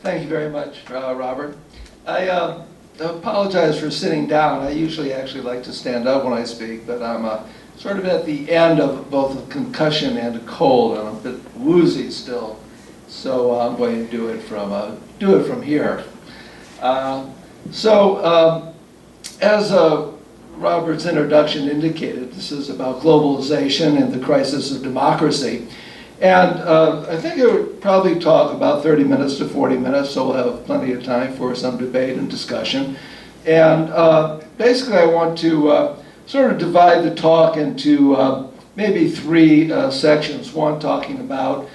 Thank you very much, Robert. I apologize for sitting down. I usually actually like to stand up when I speak, but I'm sort of at the end of both a concussion and a cold, and I'm a bit woozy still. So I'm going to do it from here. As Robert's introduction indicated, this is about globalization and the crisis of democracy. And I think I would probably talk about 30 minutes to 40 minutes, so we'll have plenty of time for some debate and discussion. And basically I want to sort of divide the talk into maybe three sections. One talking about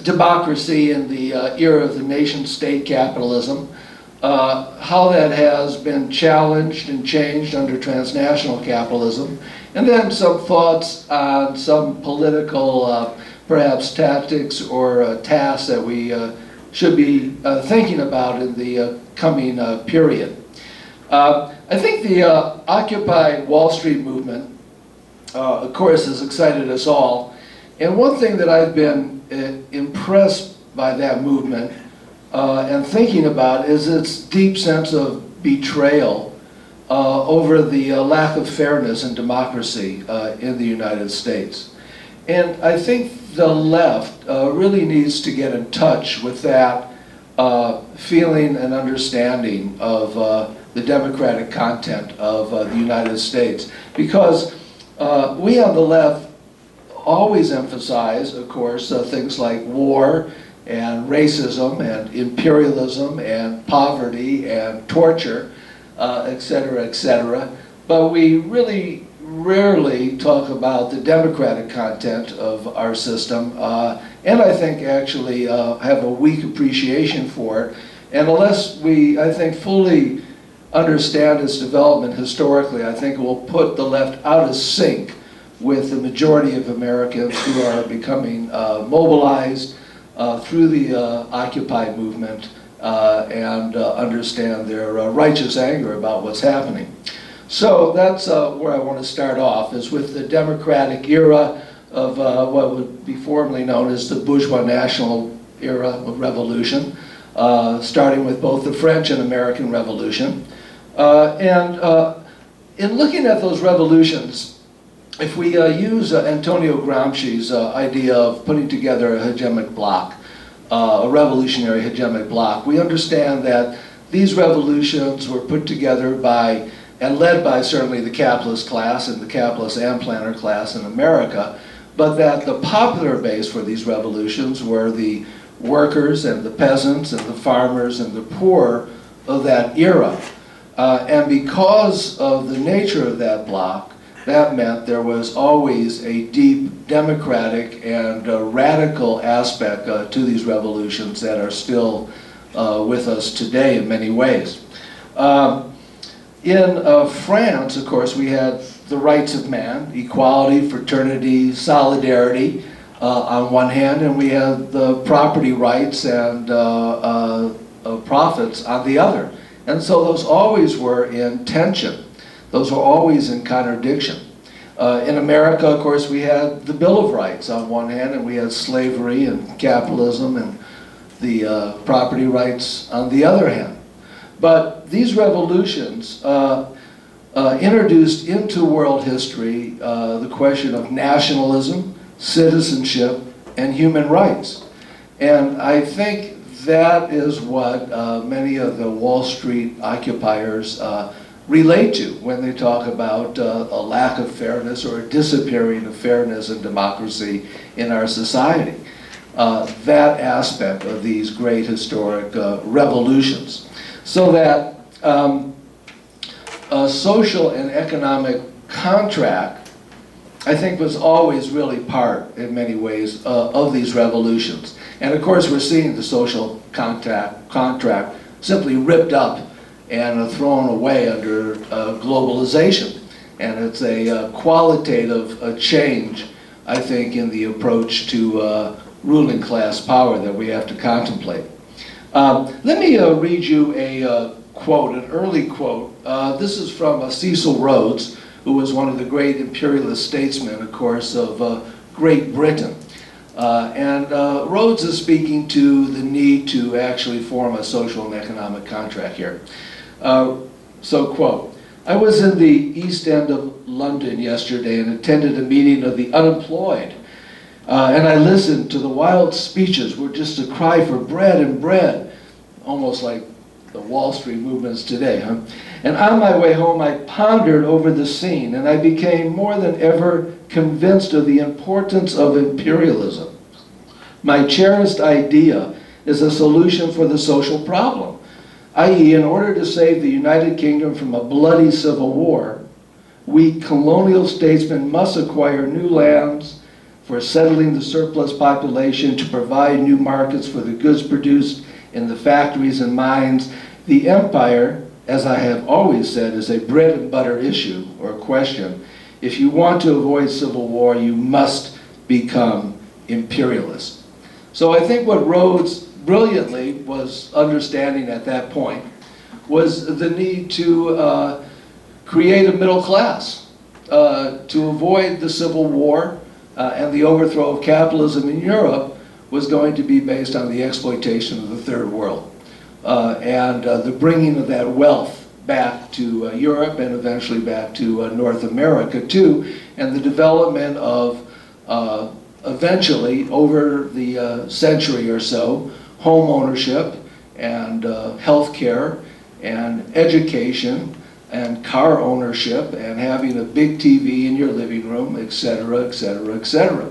democracy in the era of the nation-state capitalism, how that has been challenged and changed under transnational capitalism, and then some thoughts on some political, perhaps tactics or tasks that we should be thinking about in the coming period. I think the Occupy Wall Street movement, of course, has excited us all. And one thing that I've been impressed by that movement and thinking about is its deep sense of betrayal over the lack of fairness and democracy in the United States. And I think the left really needs to get in touch with that feeling and understanding of the democratic content of the United States. Because we on the left always emphasize, of course, things like war and racism and imperialism and poverty and torture, et cetera, but we really rarely talk about the democratic content of our system, and I think actually have a weak appreciation for it. And unless we, I think, fully understand its development historically, I think it will put the left out of sync with the majority of Americans who are becoming mobilized through the Occupy movement and understand their righteous anger about what's happening. So that's where I want to start off, is with the democratic era of what would be formerly known as the bourgeois national era of revolution, starting with both the French and American Revolution. In looking at those revolutions, if we use Antonio Gramsci's idea of putting together a hegemonic bloc, a revolutionary hegemonic bloc, we understand that these revolutions were put together by and led by certainly the capitalist class and the capitalist and planter class in America, but that the popular base for these revolutions were the workers and the peasants and the farmers and the poor of that era. And because of the nature of that bloc, that meant there was always a deep democratic and radical aspect to these revolutions that are still with us today in many ways. In France, of course, we had the rights of man, equality, fraternity, solidarity on one hand, and we had the property rights and profits on the other. And so those always were in tension. Those were always in contradiction. In America, of course, we had the Bill of Rights on one hand, and we had slavery and capitalism and the property rights on the other hand. But these revolutions introduced into world history the question of nationalism, citizenship, and human rights. And I think that is what many of the Wall Street occupiers relate to when they talk about a lack of fairness or a disappearing of fairness and democracy in our society. That aspect of these great historic revolutions. So that a social and economic contract, I think, was always really part, in many ways, of these revolutions. And of course, we're seeing the social contract simply ripped up and thrown away under globalization. And it's a qualitative change, I think, in the approach to ruling class power that we have to contemplate. Let me read you a quote, an early quote. This is from Cecil Rhodes, who was one of the great imperialist statesmen, of course, of Great Britain. Rhodes is speaking to the need to actually form a social and economic contract here. So, quote, "I was in the East End of London yesterday and attended a meeting of the unemployed. And I listened to the wild speeches were just a cry for bread and bread," almost like the Wall Street movements today, huh? "And on my way home, I pondered over the scene, and I became more than ever convinced of the importance of imperialism. My cherished idea is a solution for the social problem, i.e., in order to save the United Kingdom from a bloody civil war, we colonial statesmen must acquire new lands for settling the surplus population, to provide new markets for the goods produced in the factories and mines. The empire, as I have always said, is a bread and butter issue or question. If you want to avoid civil war, you must become imperialist." So I think what Rhodes brilliantly was understanding at that point was the need to create a middle class, to avoid the Civil War, and the overthrow of capitalism in Europe was going to be based on the exploitation of the Third World, and the bringing of that wealth back to Europe and eventually back to North America too, and the development of eventually over the century or so, home ownership and health care and education and car ownership and having a big TV in your living room, etc., etc., etc.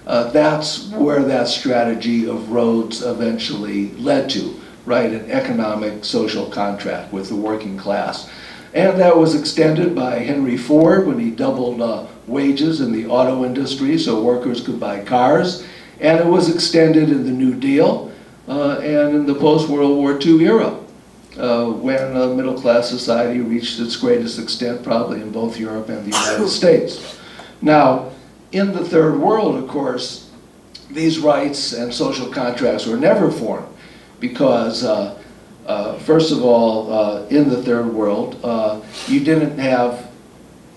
That's where that strategy of Rhodes eventually led to, right? An economic social contract with the working class. And that was extended by Henry Ford when he doubled wages in the auto industry so workers could buy cars. And it was extended in the New Deal and in the post-World War II era, when middle-class society reached its greatest extent, probably in both Europe and the United States. Now, in the Third World, of course, these rights and social contracts were never formed because, first of all, in the Third World, you didn't have,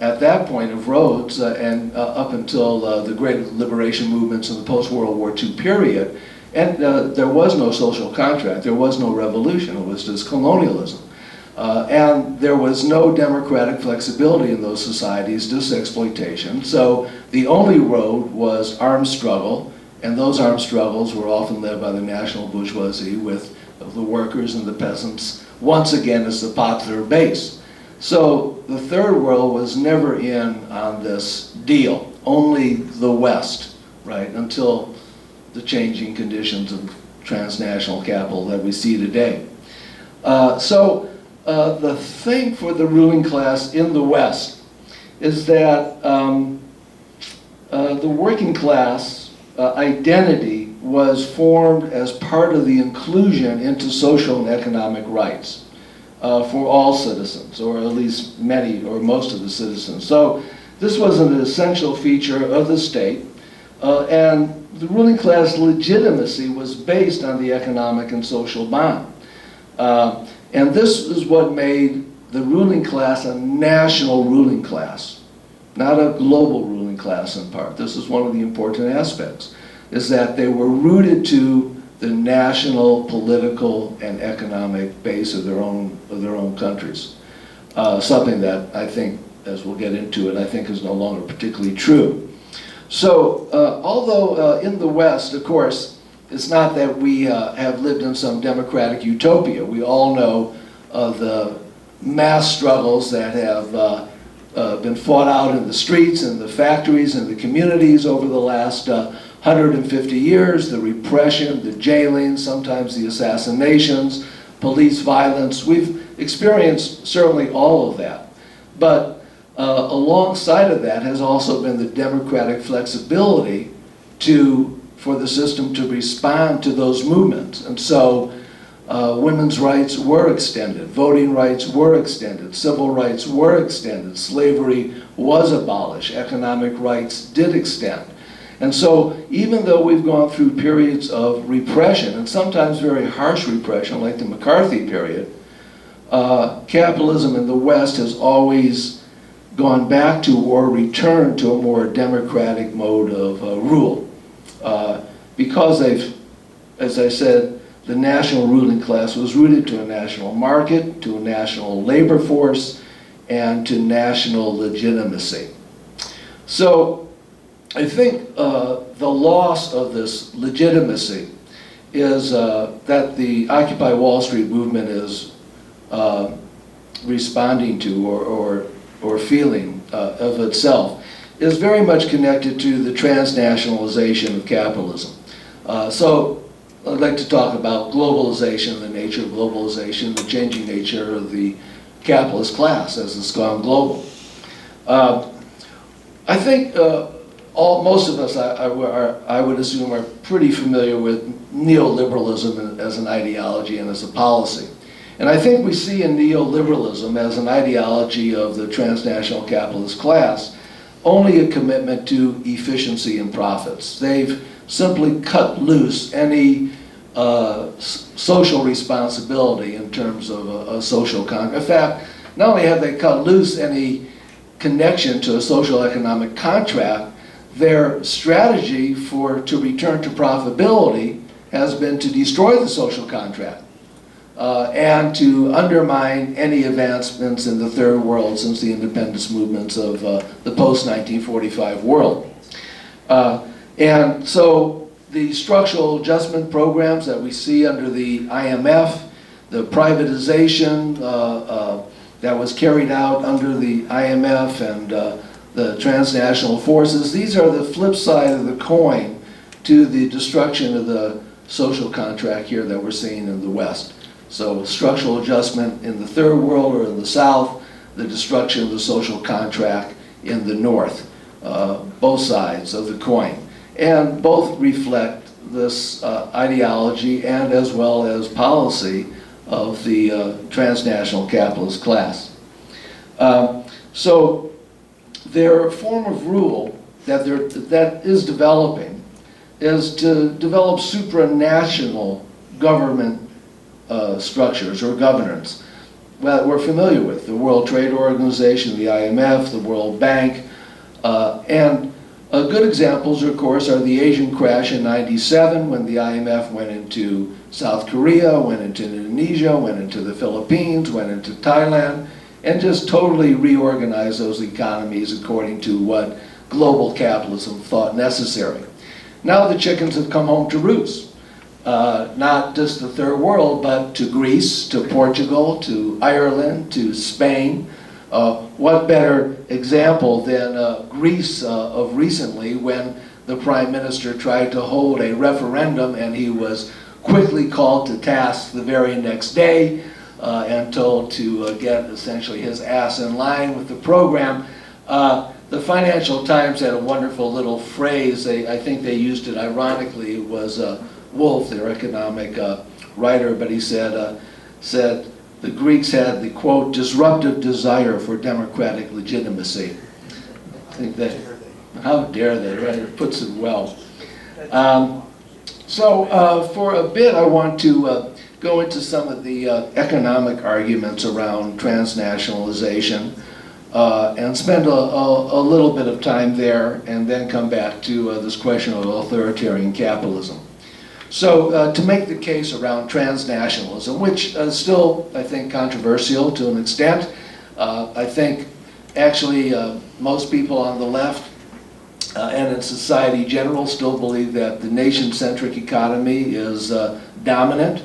at that point of Rhodes and up until the great liberation movements in the post-World War II period, and there was no social contract, there was no revolution, it was just colonialism. And there was no democratic flexibility in those societies, just exploitation. So the only road was armed struggle, and those armed struggles were often led by the national bourgeoisie with the workers and the peasants, once again as the popular base. So the Third World was never in on this deal, only the West, right, until the changing conditions of transnational capital that we see today. The thing for the ruling class in the West is that the working class identity was formed as part of the inclusion into social and economic rights for all citizens, or at least many or most of the citizens. So this was an essential feature of the state, and the ruling class legitimacy was based on the economic and social bond. And this is what made the ruling class a national ruling class, not a global ruling class in part. This is one of the important aspects, is that they were rooted to the national, political, and economic base of their own countries. Something that I think, as we'll get into it, I think is no longer particularly true. So, although in the West, of course, it's not that we have lived in some democratic utopia. We all know the mass struggles that have been fought out in the streets and the factories and the communities over the last 150 years, the repression, the jailing, sometimes the assassinations, police violence. We've experienced certainly all of that. But alongside of that has also been the democratic flexibility for the system to respond to those movements. And so women's rights were extended, voting rights were extended, civil rights were extended, slavery was abolished, economic rights did extend. And so even though we've gone through periods of repression, and sometimes very harsh repression like the McCarthy period, capitalism in the West has always gone back to or returned to a more democratic mode of rule. because they've, as I said, the national ruling class was rooted to a national market, to a national labor force, and to national legitimacy. So I think the loss of this legitimacy is that the Occupy Wall Street movement is responding to or feeling of itself is very much connected to the transnationalization of capitalism. So I'd like to talk about globalization, the nature of globalization, the changing nature of the capitalist class as it's gone global. I think most of us, I would assume, are pretty familiar with neoliberalism as an ideology and as a policy. And I think we see in neoliberalism as an ideology of the transnational capitalist class only a commitment to efficiency and profits. They've simply cut loose any social responsibility in terms of a social contract. In fact, not only have they cut loose any connection to a social economic contract, their strategy to return to profitability has been to destroy the social contract and to undermine any advancements in the third world since the independence movements of the post-1945 world. And so the structural adjustment programs that we see under the IMF, the privatization that was carried out under the IMF and the transnational forces, these are the flip side of the coin to the destruction of the social contract here that we're seeing in the West. So structural adjustment in the third world or in the South, the destruction of the social contract in the North, both sides of the coin. And both reflect this ideology and as well as policy of the transnational capitalist class. So their form of rule that is developing is to develop supranational government structures or governance that we're familiar with, the World Trade Organization, the IMF, the World Bank, and good examples, of course, are the Asian crash in '97 when the IMF went into South Korea, went into Indonesia, went into the Philippines, went into Thailand, and just totally reorganized those economies according to what global capitalism thought necessary. Now the chickens have come home to roost. Not just the third world, but to Greece, to Portugal, to Ireland, to Spain. What better example than Greece of recently when the Prime Minister tried to hold a referendum and he was quickly called to task the very next day and told to get essentially his ass in line with the program. The Financial Times had a wonderful little phrase. I think they used it ironically. It was Wolf, their economic writer, but he said the Greeks had the, quote, disruptive desire for democratic legitimacy. I think that, how dare they, right? It puts it well. So for a bit I want to go into some of the economic arguments around transnationalization and spend a little bit of time there and then come back to this question of authoritarian capitalism. So to make the case around transnationalism, which is still, I think, controversial to an extent, I think actually most people on the left and in society in general still believe that the nation-centric economy is dominant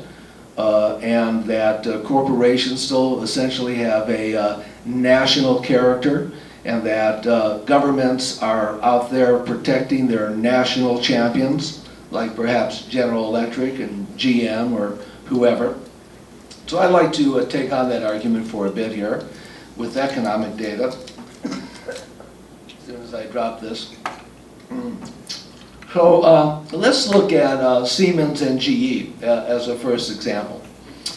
and that corporations still essentially have a national character and that governments are out there protecting their national champions, like perhaps General Electric and GM or whoever. So I'd like to take on that argument for a bit here with economic data. As soon as I drop this. So let's look at Siemens and GE as a first example,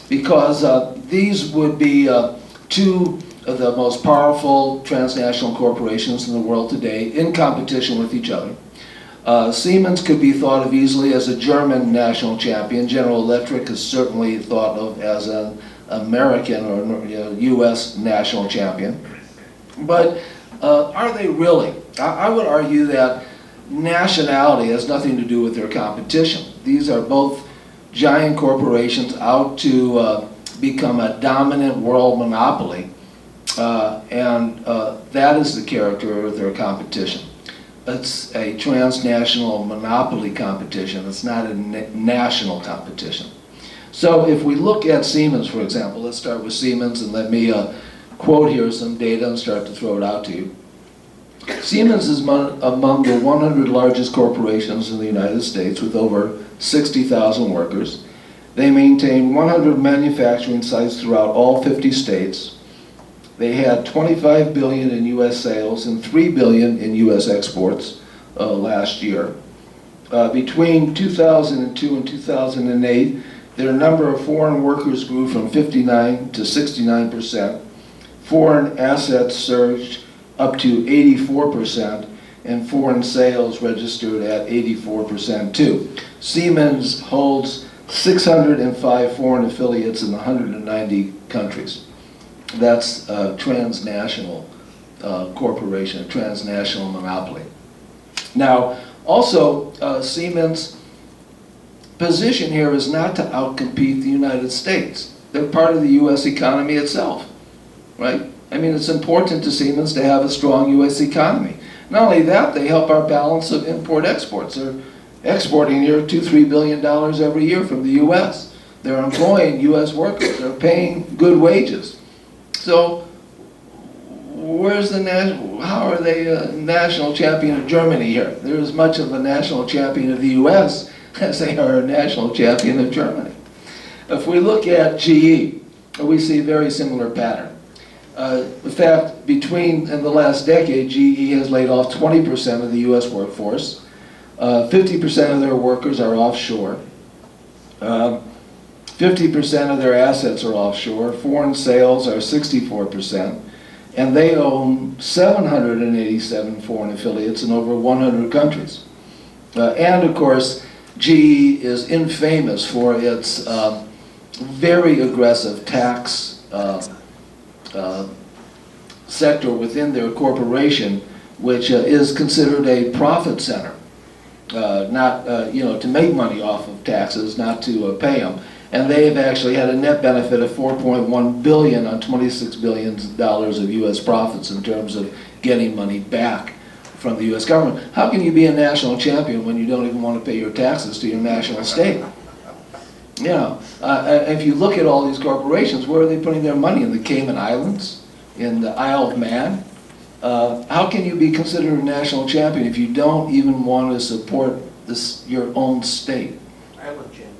because these would be two of the most powerful transnational corporations in the world today in competition with each other. Siemens could be thought of easily as a German national champion. General Electric is certainly thought of as an American or US national champion. But are they really? I would argue that nationality has nothing to do with their competition. These are both giant corporations out to become a dominant world monopoly, and that is the character of their competition. It's a transnational monopoly competition. It's not a national competition. So if we look at Siemens, for example, let's start with Siemens, and let me quote here some data and start to throw it out to you. Siemens is among the 100 largest corporations in the United States with over 60,000 workers. They maintain 100 manufacturing sites throughout all 50 states. They had $25 billion in U.S. sales and $3 billion in U.S. exports last year. Between 2002 and 2008, their number of foreign workers grew from 59 to 69%. Foreign assets surged up to 84%, and foreign sales registered at 84% too. Siemens holds 605 foreign affiliates in 190 countries. That's a transnational corporation, a transnational monopoly. Now, also, Siemens' position here is not to outcompete the United States. They're part of the U.S. economy itself, right? I mean, it's important to Siemens to have a strong U.S. economy. Not only that, they help our balance of import-exports. They're exporting here $2–3 billion every year from the U.S. They're employing U.S. workers. They're paying good wages. So, where's the national? How are they a national champion of Germany here? They're as much of a national champion of the U.S. as they are a national champion of Germany. If we look at GE, we see a very similar pattern. In fact, in the last decade, GE has laid off 20% of the U.S. workforce. 50% of their workers are offshore. 50% of their assets are offshore. Foreign sales are 64%. And they own 787 foreign affiliates in over 100 countries. And of course, GE is infamous for its very aggressive tax sector within their corporation, which is considered a profit center, not to make money off of taxes, not to pay them. And they've actually had a net benefit of $4.1 billion on $26 billion of U.S. profits in terms of getting money back from the U.S. government. How can you be a national champion when you don't even want to pay your taxes to your national state? You know, if you look at all these corporations, where are they putting their money? In the Cayman Islands? In the Isle of Man? How can you be considered a national champion if you don't even want to support your own state? Island champions.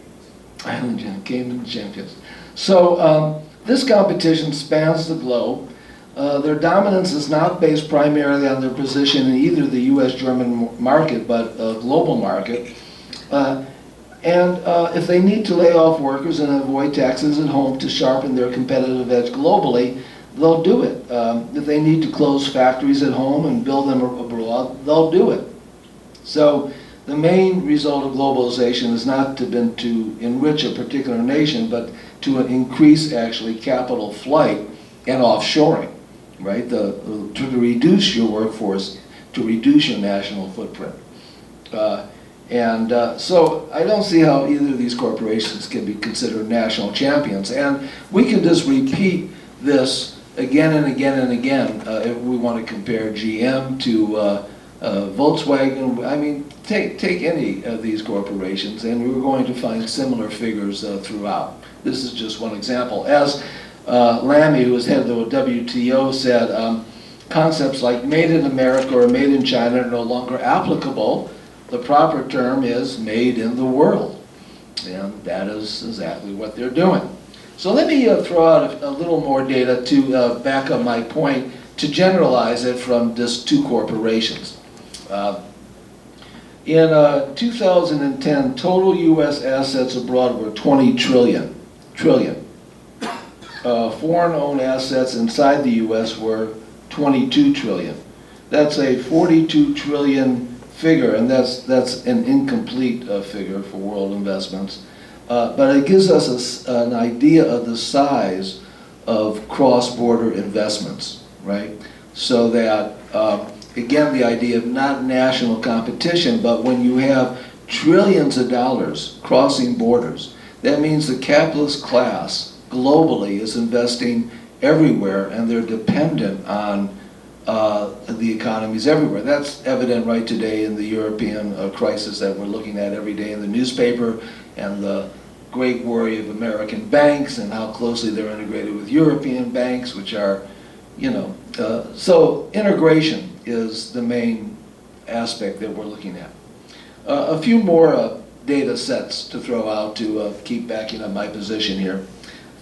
Island champions, Cayman champions. So this competition spans the globe. Their dominance is not based primarily on their position in either the U.S.-German market, but a global market. And if they need to lay off workers and avoid taxes at home to sharpen their competitive edge globally, they'll do it. If they need to close factories at home and build them abroad, they'll do it. So the main result of globalization has not been to enrich a particular nation, but to increase actually capital flight and offshoring, right? To reduce your workforce, to reduce your national footprint. So I don't see how either of these corporations can be considered national champions. And we can just repeat this again and again and again if we want to compare GM to Volkswagen. I mean, take any of these corporations, and we're going to find similar figures throughout. This is just one example. As Lamy, who was head of the WTO, said, concepts like made in America or made in China are no longer applicable. The proper term is made in the world. And that is exactly what they're doing. So let me throw out a little more data to back up my point, to generalize it from just two corporations. In 2010, total U.S. assets abroad were 20 trillion. Foreign-owned assets inside the U.S. were 22 trillion. That's a 42 trillion figure, and that's an incomplete figure for world investments. But it gives us an idea of the size of cross-border investments, right? So that again, the idea of not national competition, but when you have trillions of dollars crossing borders, that means the capitalist class globally is investing everywhere, and they're dependent on the economies everywhere. That's evident right today in the European crisis that we're looking at every day in the newspaper, and the great worry of American banks and how closely they're integrated with European banks, which are, so integration is the main aspect that we're looking at. A few more data sets to throw out to keep backing up my position here.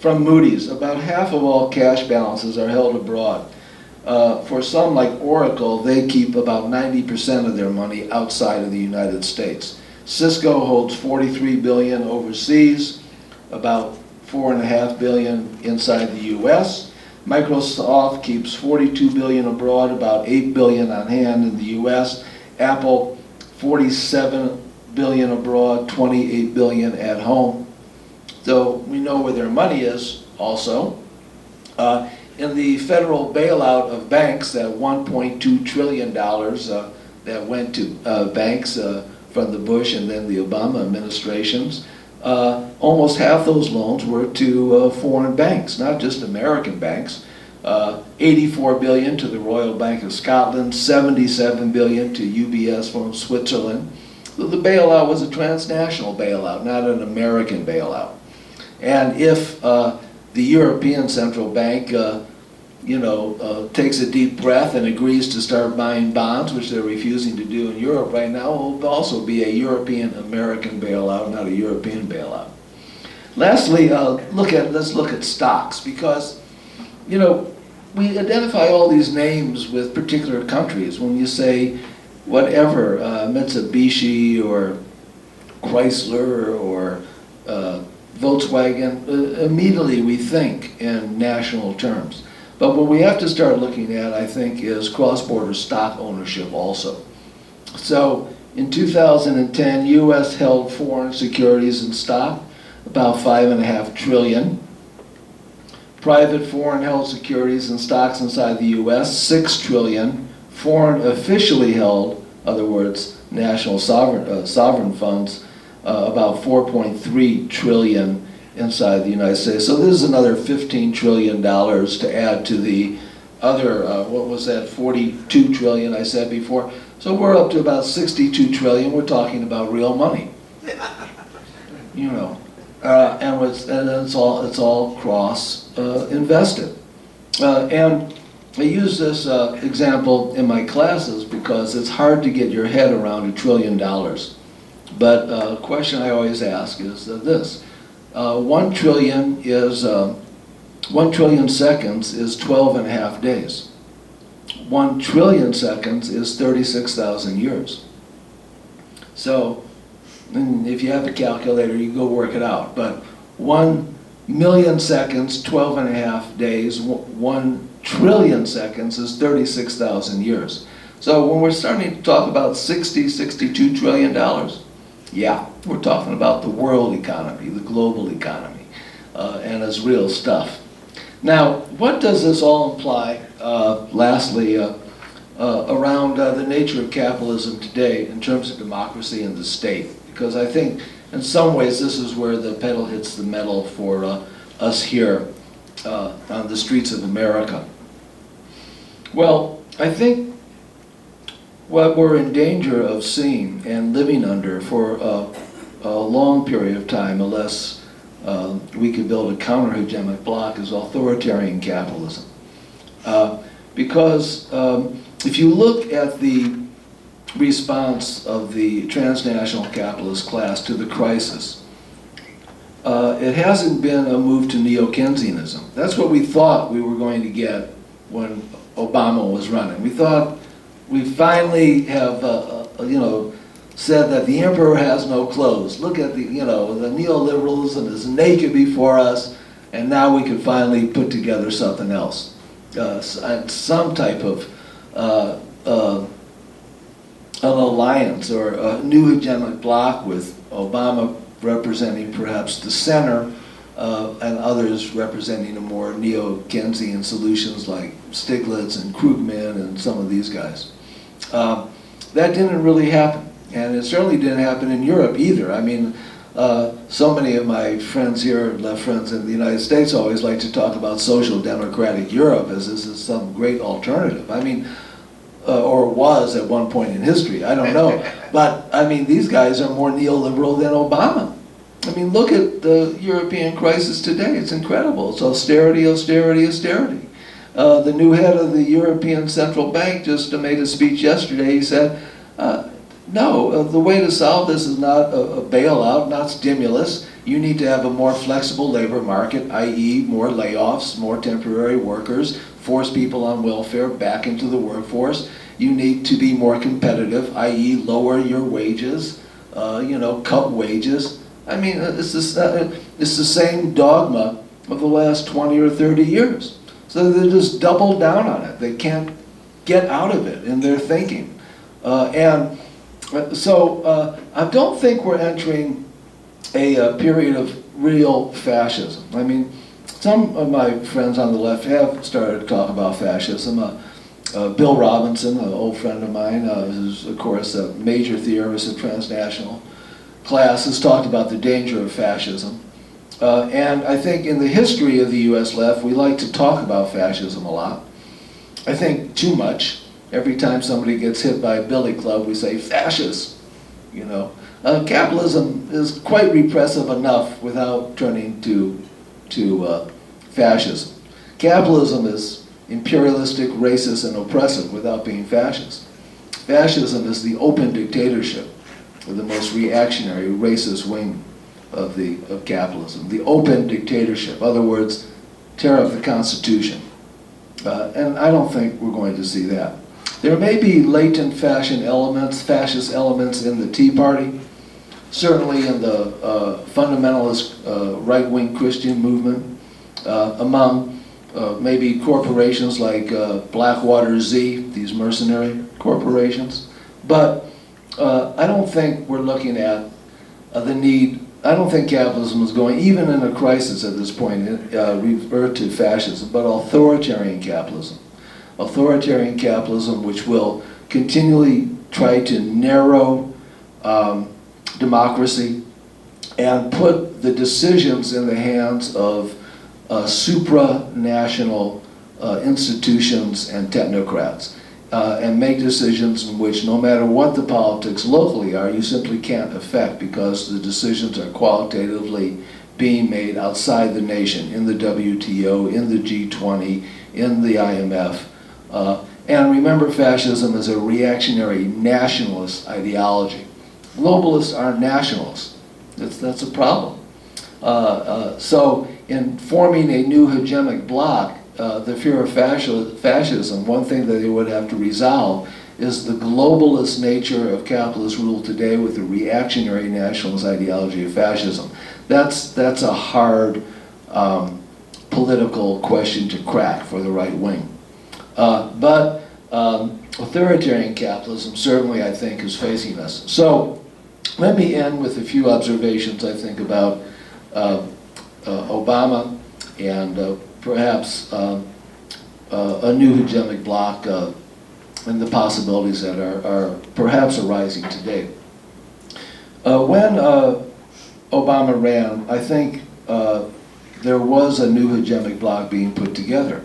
From Moody's, about half of all cash balances are held abroad. For some, like Oracle, they keep about 90% of their money outside of the United States. Cisco holds $43 billion overseas, about $4.5 billion inside the US. Microsoft keeps $42 billion abroad, about $8 billion on hand in the US. Apple, $47 billion abroad, $28 billion at home. So we know where their money is also. In the federal bailout of banks, that $1.2 trillion that went to banks from the Bush and then the Obama administrations, almost half those loans were to foreign banks, not just American banks. $84 billion to the Royal Bank of Scotland, $77 billion to UBS from Switzerland. So the bailout was a transnational bailout, not an American bailout. And if the European Central Bank takes a deep breath and agrees to start buying bonds, which they're refusing to do in Europe right now, it will also be a European-American bailout, not a European bailout. Lastly, let's look at stocks, because we identify all these names with particular countries. When you say whatever, Mitsubishi or Chrysler or Volkswagen, immediately we think in national terms. But what we have to start looking at, I think, is cross-border stock ownership also. So in 2010, US held foreign securities in stock, about $5.5 trillion. Private foreign held securities and stocks inside the US, $6 trillion. Foreign officially held, in other words, national sovereign funds, about $4.3 trillion inside the United States. So this is another $15 trillion to add to the other, what was that, 42 trillion I said before. So we're up to about 62 trillion. We're talking about real money. And it's all cross invested. And I use this example in my classes because it's hard to get your head around $1 trillion. But a question I always ask is this. 1 trillion is 1 trillion seconds is 12.5 days. 1 trillion seconds is 36,000 years. So if you have a calculator, you go work it out. But 1 million seconds, 12.5 days, 1 trillion seconds is 36,000 years. So when we're starting to talk about $62 trillion, yeah, we're talking about the world economy, the global economy, and it's real stuff. Now, what does this all imply, lastly, around the nature of capitalism today in terms of democracy and the state? Because I think in some ways this is where the pedal hits the metal for us here on the streets of America. Well, I think what we're in danger of seeing and living under for a long period of time, unless we could build a counter-hegemonic bloc, is authoritarian capitalism. Because if you look at the response of the transnational capitalist class to the crisis, it hasn't been a move to neo-Keynesianism. That's what we thought we were going to get when Obama was running. We thought we finally have, said that the emperor has no clothes. Look at the neoliberalism is naked before us, and now we can finally put together something else, some type of an alliance or a new hegemonic bloc with Obama representing perhaps the center, and others representing a more neo-Keynesian solutions like Stiglitz and Krugman and some of these guys. That didn't really happen, and it certainly didn't happen in Europe either. I mean, so many of my friends here, left friends in the United States, always like to talk about social democratic Europe as this is some great alternative. I mean, or was at one point in history, I don't know. But, I mean, these guys are more neoliberal than Obama. I mean, look at the European crisis today. It's incredible. It's austerity, austerity, austerity. The new head of the European Central Bank just made a speech yesterday. He said, no, the way to solve this is not a bailout, not stimulus. You need to have a more flexible labor market, i.e. more layoffs, more temporary workers, force people on welfare back into the workforce. You need to be more competitive, i.e. lower your wages, cut wages. I mean, it's the same dogma of the last 20 or 30 years. So they just double down on it. They can't get out of it in their thinking. So I don't think we're entering a period of real fascism. I mean, some of my friends on the left have started to talk about fascism. Bill Robinson, an old friend of mine, who's of course a major theorist of transnational class, has talked about the danger of fascism. And I think in the history of the US left, we like to talk about fascism a lot. I think too much. Every time somebody gets hit by a billy club, we say, fascist, Capitalism is quite repressive enough without turning to fascism. Capitalism is imperialistic, racist, and oppressive without being fascist. Fascism is the open dictatorship of the most reactionary, racist wing of capitalism. The open dictatorship. In other words, tear up the Constitution. And I don't think we're going to see that. There may be latent fascist elements in the Tea Party, certainly in the fundamentalist right-wing Christian movement, among maybe corporations like Blackwater Z, these mercenary corporations. But I don't think we're looking at the need. I don't think capitalism is going, even in a crisis at this point, revert to fascism, but authoritarian capitalism. Authoritarian capitalism which will continually try to narrow democracy and put the decisions in the hands of supranational institutions and technocrats, and make decisions in which no matter what the politics locally are, you simply can't affect because the decisions are qualitatively being made outside the nation, in the WTO, in the G20, in the IMF. And remember, fascism is a reactionary nationalist ideology. Globalists aren't nationalists. That's a problem. So in forming a new hegemonic bloc, the fear of fascism, one thing that they would have to resolve is the globalist nature of capitalist rule today with the reactionary nationalist ideology of fascism. That's a hard political question to crack for the right wing. But authoritarian capitalism certainly, I think, is facing us. So let me end with a few observations, I think, about Obama and perhaps a new hegemonic bloc and the possibilities that are perhaps arising today. When Obama ran, I think there was a new hegemonic bloc being put together.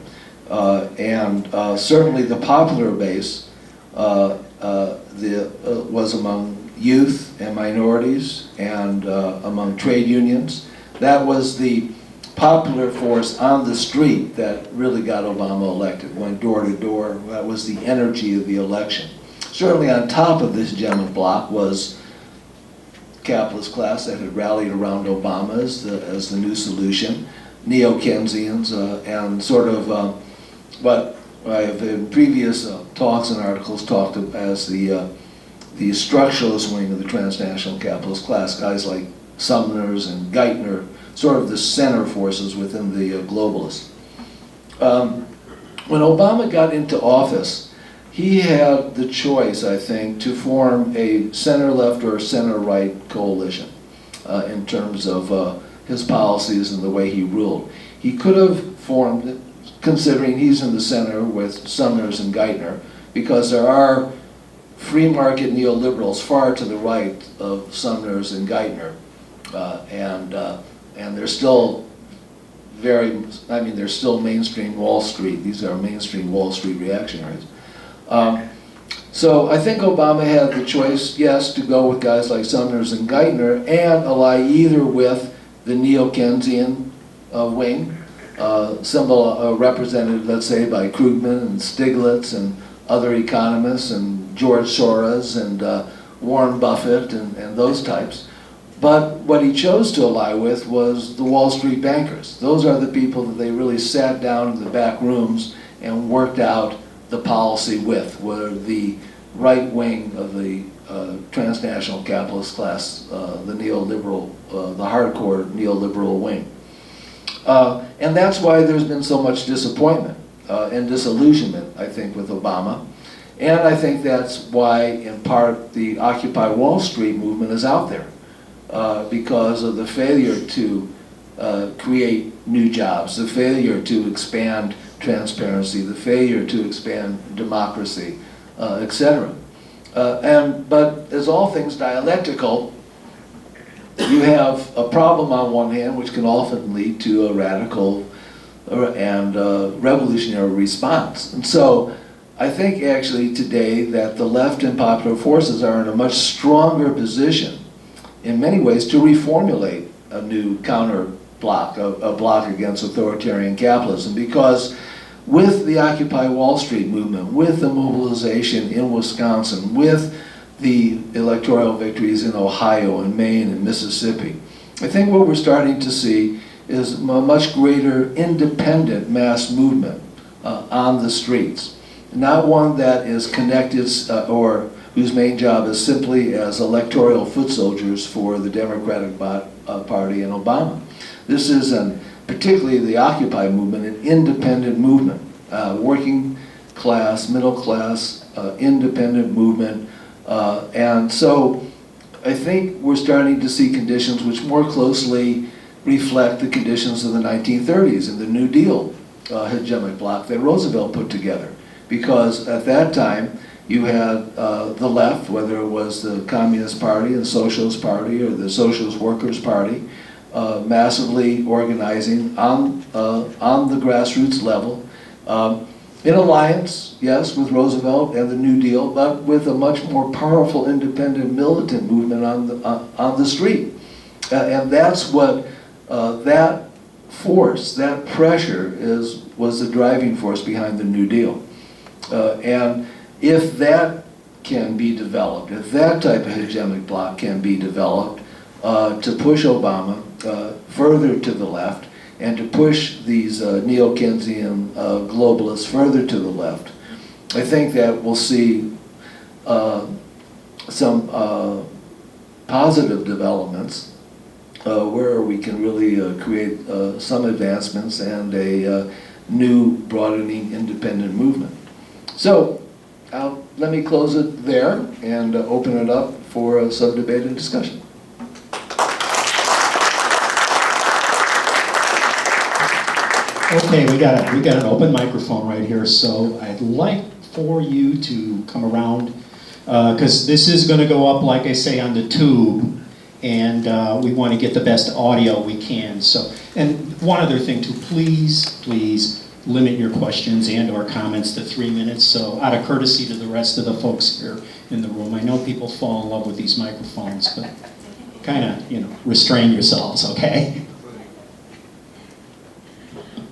And certainly the popular base was among youth and minorities and among trade unions. That was the popular force on the street that really got Obama elected, went door to door. That was the energy of the election. Certainly on top of this hegemonic bloc was capitalist class that had rallied around Obama as the new solution, neo-Keynesians, and sort of what I have in previous talks and articles talked of as the structuralist wing of the transnational capitalist class, guys like Sumner's and Geithner, sort of the center forces within the globalists. When Obama got into office, he had the choice, I think, to form a center-left or center-right coalition in terms of his policies and the way he ruled. He could have formed, considering he's in the center with Sumner's and Geithner, because there are free market neoliberals far to the right of Sumner's and Geithner, and they're still they're still mainstream Wall Street. These are mainstream Wall Street reactionaries. So I think Obama had the choice, yes, to go with guys like Sumner's and Geithner and ally either with the neo-Keynesian wing, represented, let's say, by Krugman and Stiglitz and other economists and George Soros and Warren Buffett and those types. But what he chose to ally with was the Wall Street bankers. Those are the people that they really sat down in the back rooms and worked out the policy with, were the right wing of the transnational capitalist class, the neoliberal, the hardcore neoliberal wing. And that's why there's been so much disappointment and disillusionment, I think, with Obama. And I think that's why, in part, the Occupy Wall Street movement is out there, because of the failure to create new jobs, the failure to expand transparency, the failure to expand democracy, etc. But as all things dialectical, you have a problem on one hand, which can often lead to a radical and revolutionary response. And so I think actually today that the left and popular forces are in a much stronger position in many ways to reformulate a new counter bloc, a bloc against authoritarian capitalism, because with the Occupy Wall Street movement, with the mobilization in Wisconsin, with the electoral victories in Ohio and Maine and Mississippi, I think what we're starting to see is a much greater independent mass movement on the streets. Not one that is connected or whose main job is simply as electoral foot soldiers for the Democratic Party and Obama. This is, particularly the Occupy movement, an independent movement, working class, middle class, independent movement. And so I think we're starting to see conditions which more closely reflect the conditions of the 1930s and the New Deal hegemonic bloc that Roosevelt put together. Because at that time, you had the left, whether it was the Communist Party, the Socialist Party, or the Socialist Workers' Party, massively organizing on the grassroots level, in alliance, yes, with Roosevelt and the New Deal, but with a much more powerful independent militant movement on the street. And that's what that force, that pressure was the driving force behind the New Deal. And if that can be developed, if that type of hegemonic bloc can be developed to push Obama further to the left and to push these neo-Keynesian globalists further to the left, I think that we'll see some positive developments where we can really create some advancements and a new broadening independent movement. So let me close it there and open it up for some debate and discussion. Okay, we got an open microphone right here, so I'd like for you to come around, because this is going to go up, like I say, on the tube, and we want to get the best audio we can. So, and one other thing too, please limit your questions and or comments to 3 minutes, so out of courtesy to the rest of the folks here in the room. I know people fall in love with these microphones, but kind of, restrain yourselves, okay?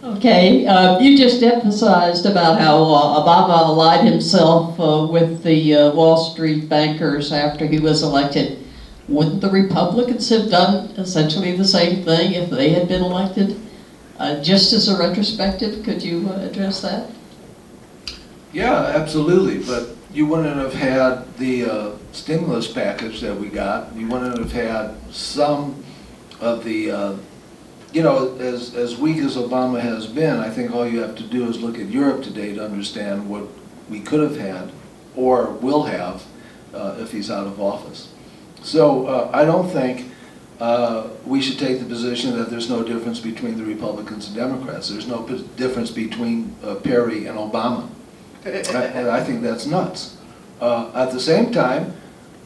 Okay, you just emphasized about how Obama allied himself with the Wall Street bankers after he was elected. Wouldn't the Republicans have done essentially the same thing if they had been elected? Just as a retrospective, could you address that? Yeah, absolutely, but you wouldn't have had the stimulus package that we got. You wouldn't have had some of the, as weak as Obama has been, I think all you have to do is look at Europe today to understand what we could have had or will have if he's out of office. So I don't think we should take the position that there's no difference between the Republicans and Democrats. There's no difference between Perry and Obama. And I think that's nuts. At the same time,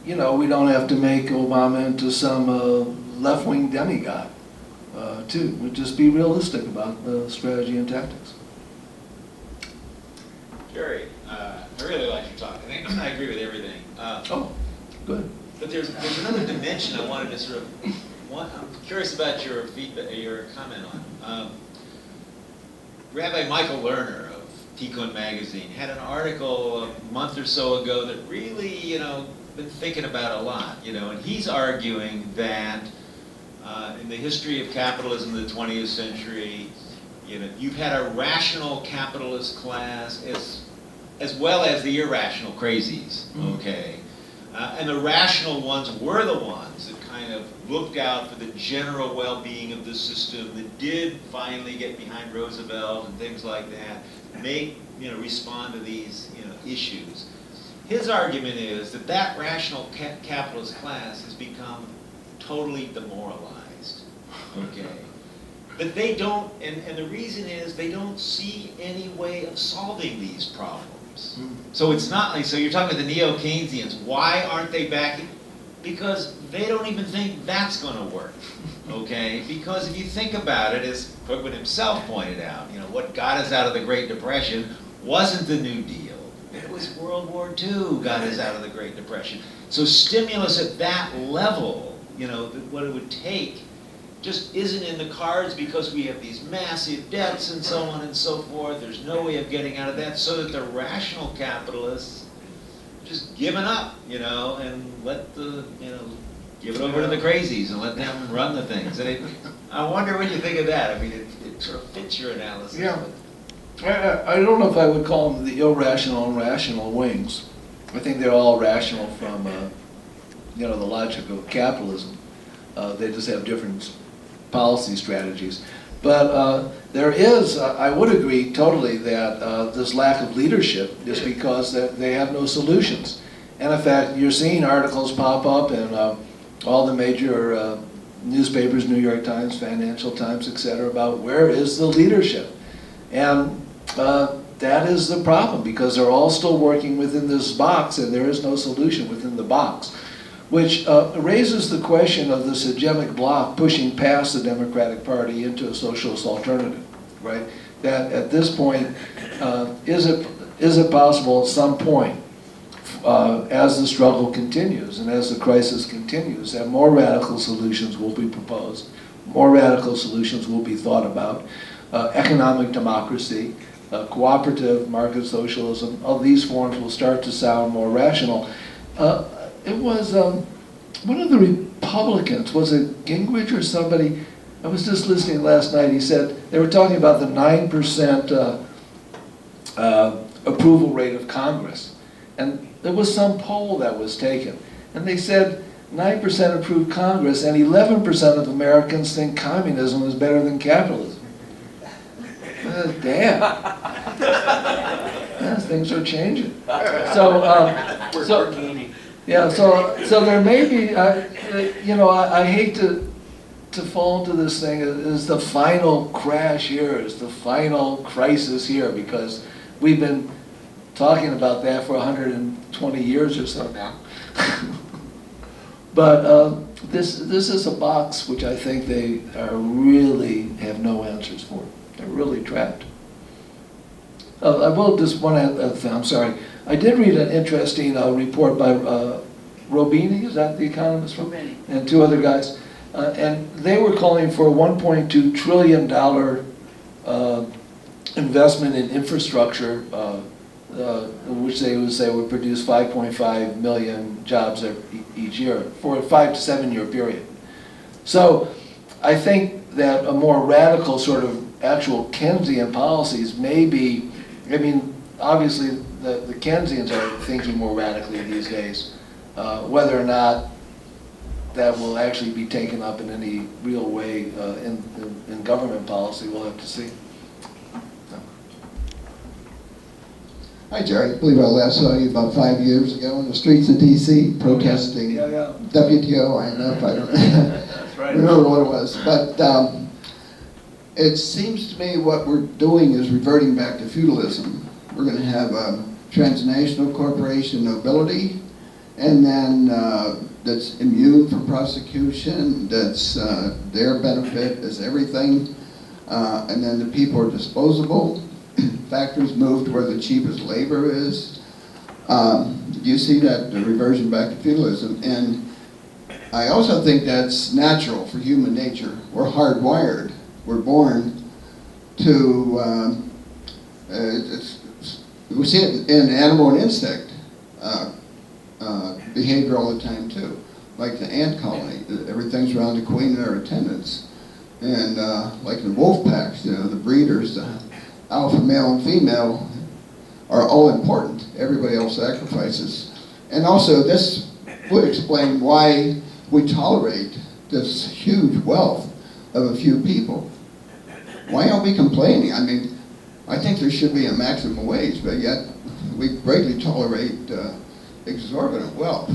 we don't have to make Obama into some left-wing demigod, too. We'll just be realistic about the strategy and tactics. Jerry, I really like your talk. I agree with everything. Oh, good. But there's another dimension I wanted to sort of. I'm curious about your feedback, your comment on. Rabbi Michael Lerner of Tikkun magazine had an article a month or so ago that really, been thinking about a lot, and he's arguing that in the history of capitalism in the 20th century, you've had a rational capitalist class as well as the irrational crazies, okay? And the rational ones were the ones that kind of looked out for the general well-being of the system, that did finally get behind Roosevelt and things like that, respond to these, issues. His argument is that rational capitalist class has become totally demoralized, okay? But they don't, and the reason is they don't see any way of solving these problems. So it's not like, so you're talking about the neo-Keynesians, why aren't they backing? Because they don't even think that's going to work, okay? Because if you think about it, as Krugman himself pointed out, what got us out of the Great Depression wasn't the New Deal. It was World War II got us out of the Great Depression. So stimulus at that level, what it would take just isn't in the cards because we have these massive debts and so on and so forth. There's no way of getting out of that, so that the rational capitalists just giving up, and let the, give it over to the crazies and let them run the things. And I wonder what you think of that. I mean, it sort of fits your analysis. Yeah. I don't know if I would call them the irrational and rational wings. I think they're all rational from, the logic of capitalism. They just have different policy strategies. But there is, I would agree totally that this lack of leadership is because they have no solutions. And in fact, you're seeing articles pop up in all the major newspapers, New York Times, Financial Times, etc., about where is the leadership. And that is the problem, because they're all still working within this box and there is no solution within the box. Which raises the question of this hegemonic bloc pushing past the Democratic Party into a socialist alternative, right? That at this point, is it possible at some point, as the struggle continues and as the crisis continues, that more radical solutions will be proposed, more radical solutions will be thought about, economic democracy, cooperative market socialism, all these forms will start to sound more rational. It was one of the Republicans, was it Gingrich or somebody? I was just listening last night. He said they were talking about the 9% approval rate of Congress. And there was some poll that was taken. And they said 9% approved Congress and 11% of Americans think communism is better than capitalism. Damn. Yeah, things are changing. So there may be, I hate to fall into this thing, is the final crash here, is the final crisis here, because we've been talking about that for 120 years or so now. But this is a box which I think they really have no answers for. They're really trapped. I will just one other thing, I'm sorry. I did read an interesting report by Robini, is that the economist? Robini. And two other guys. And they were calling for a $1.2 trillion investment in infrastructure, which they would say would produce 5.5 million jobs each year for a 5 to 7 year period. So I think that a more radical sort of actual Keynesian policies may be, I mean, obviously the Keynesians are thinking more radically these days. Whether or not that will actually be taken up in any real way in government policy, we'll have to see. Hi, Jerry. I believe I last saw you about 5 years ago in the streets of D.C. protesting WTO. I know if I don't That's right. remember what it was. But it seems to me what we're doing is reverting back to feudalism. We're going to have transnational corporation nobility, and then that's immune from prosecution, that's their benefit is everything, and then the people are disposable. Factories move to where the cheapest labor is. You see that the reversion back to feudalism, and I also think that's natural for human nature. We're hardwired. We're born to, we see it in animal and insect behavior all the time too. Like the ant colony, everything's around the queen and her attendants. And like the wolf packs, you know, the breeders, the alpha male and female are all important. Everybody else sacrifices. And also this would explain why we tolerate this huge wealth of a few people. Why aren't we complaining? I mean, I think there should be a maximum wage, but yet we greatly tolerate exorbitant wealth.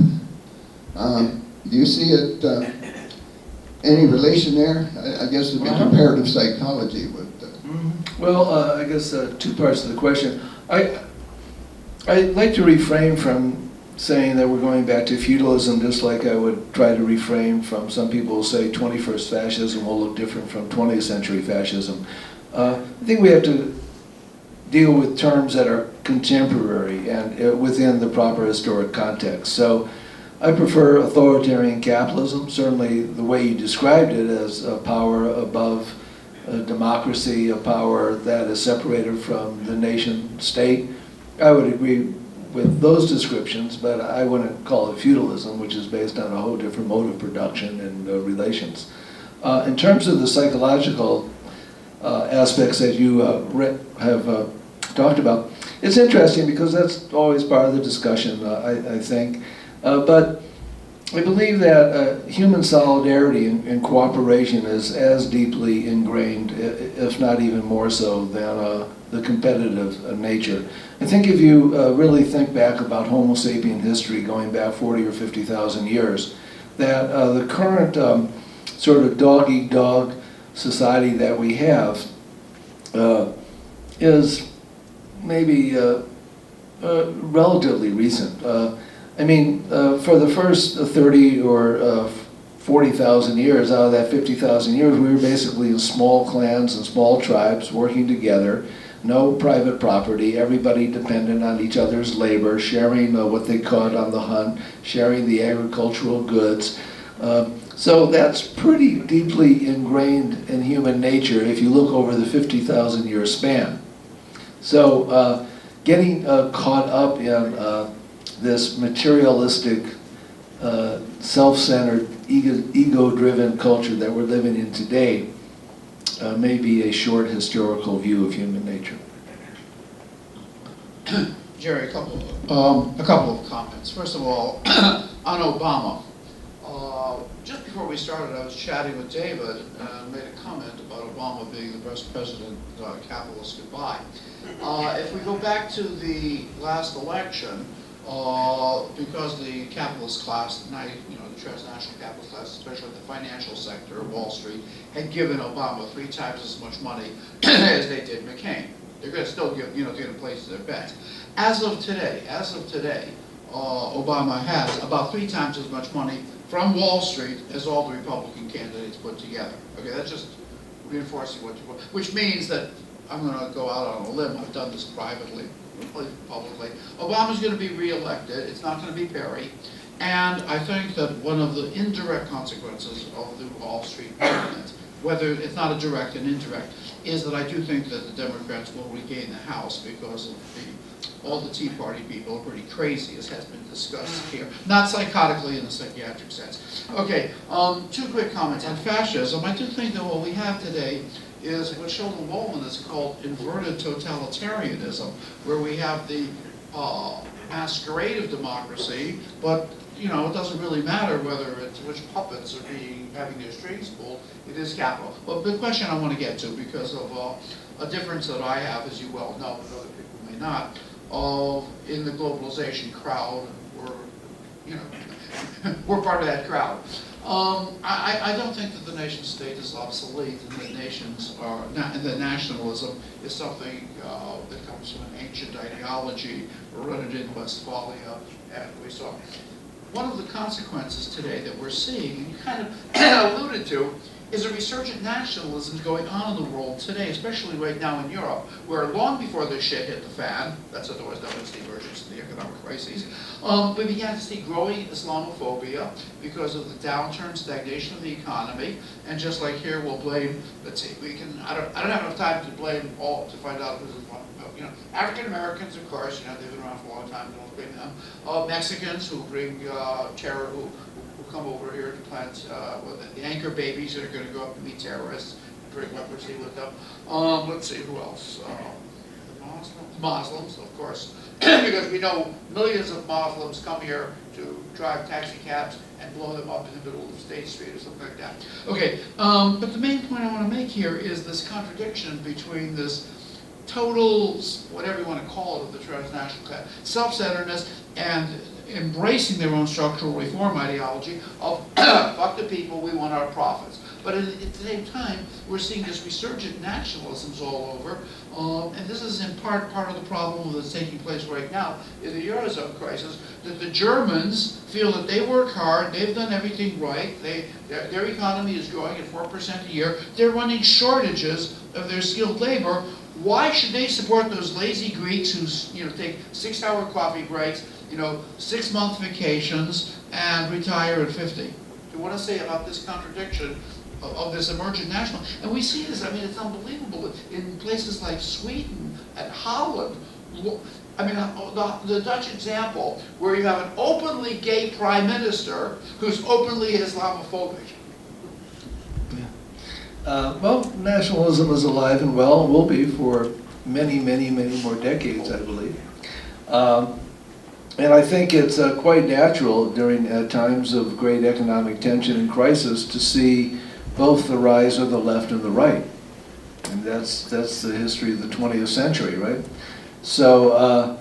Do you see it, any relation there? I guess it would be comparative psychology. Well, I guess two parts to the question. I'd like to refrain from saying that we're going back to feudalism, just like I would try to refrain from, some people say 21st fascism will look different from 20th century fascism. I think we have to deal with terms that are contemporary and within the proper historic context. So I prefer authoritarian capitalism, certainly the way you described it as a power above democracy, a power that is separated from the nation state. I would agree with those descriptions, but I wouldn't call it feudalism, which is based on a whole different mode of production and relations. In terms of the psychological aspects that you have talked about, it's interesting because that's always part of the discussion, I think. But I believe that human solidarity and cooperation is as deeply ingrained, if not even more so, than the competitive nature. I think if you really think back about Homo sapien history going back 40 or 50,000 years, that the current sort of dog-eat-dog society that we have is maybe relatively recent. I mean, for the first 30 or 40,000 years, out of that 50,000 years, we were basically in small clans and small tribes working together, no private property, everybody dependent on each other's labor, sharing what they caught on the hunt, sharing the agricultural goods. So that's pretty deeply ingrained in human nature if you look over the 50,000 year span. So getting caught up in this materialistic, self-centered, ego-driven culture that we're living in today may be a short historical view of human nature. Jerry, a couple of comments. First of all, on Obama. Just before we started, I was chatting with David and made a comment about Obama being the best president capitalists could buy. If we go back to the last election, because the capitalist class, the transnational capitalist class, especially the financial sector, Wall Street, had given Obama 3 times as much money as they did McCain. They're going to still give, they're going to place their bets. As of today, Obama has about 3 times as much money from Wall Street as all the Republican candidates put together. Okay, that's just reinforcing which means that I'm going to go out on a limb. I've done this privately, publicly. Obama's going to be reelected. It's not going to be Perry. And I think that one of the indirect consequences of the Wall Street movement, whether it's not a direct and indirect, is that I do think that the Democrats will regain the House because of all the Tea Party people are pretty crazy, as has been discussed here. Not psychotically in the psychiatric sense. Okay, 2 quick comments on fascism. I do think that what we have today is what Sheldon Wolman has called inverted totalitarianism, where we have the masquerade of democracy, but it doesn't really matter whether it's which puppets are having their strings pulled. It is capital. But the question I want to get to, because of a difference that I have, as you well know, but other people may not, in the globalization crowd, we're part of that crowd. I don't think that the nation state is obsolete, and that nations are, and that nationalism is something that comes from an ancient ideology rooted in Westphalia, and we saw. One of the consequences today that we're seeing, and you kind of alluded to, is a resurgent nationalism going on in the world today, especially right now in Europe, where long before this shit hit the fan, that's otherwise known as the emergence of the economic crises, we began to see growing Islamophobia because of the downturn, stagnation of the economy, and just like here, we'll blame, let's see, I don't have enough time to blame all, to find out who's one. African Americans, of course, they've been around for a long time, don't blame them. Mexicans who bring terror, who come over here to plant the anchor babies that are going to go up and be terrorists and bring leprosy with them. Let's see, who else? Muslims, of course, because we know millions of Muslims come here to drive taxi cabs and blow them up in the middle of State Street or something like that. Okay, but the main point I want to make here is this contradiction between this total, whatever you want to call it, of the transnational self-centeredness and embracing their own structural reform ideology of fuck the people, we want our profits. But at the same time, we're seeing this resurgent nationalisms all over, and this is in part of the problem that's taking place right now in the Eurozone crisis, that the Germans feel that they work hard, they've done everything right, their economy is growing at 4% a year, they're running shortages of their skilled labor. Why should they support those lazy Greeks who take 6-hour coffee breaks, 6-month vacations, and retire at 50? I want to say about this contradiction of this emergent national, and we see this. I mean, it's unbelievable in places like Sweden and Holland. I mean, the Dutch example, where you have an openly gay prime minister who's openly Islamophobic. Well, nationalism is alive and well, and will be for many, many, many more decades, I believe. And I think it's quite natural during times of great economic tension and crisis to see both the rise of the left and the right. And that's the history of the 20th century, right? So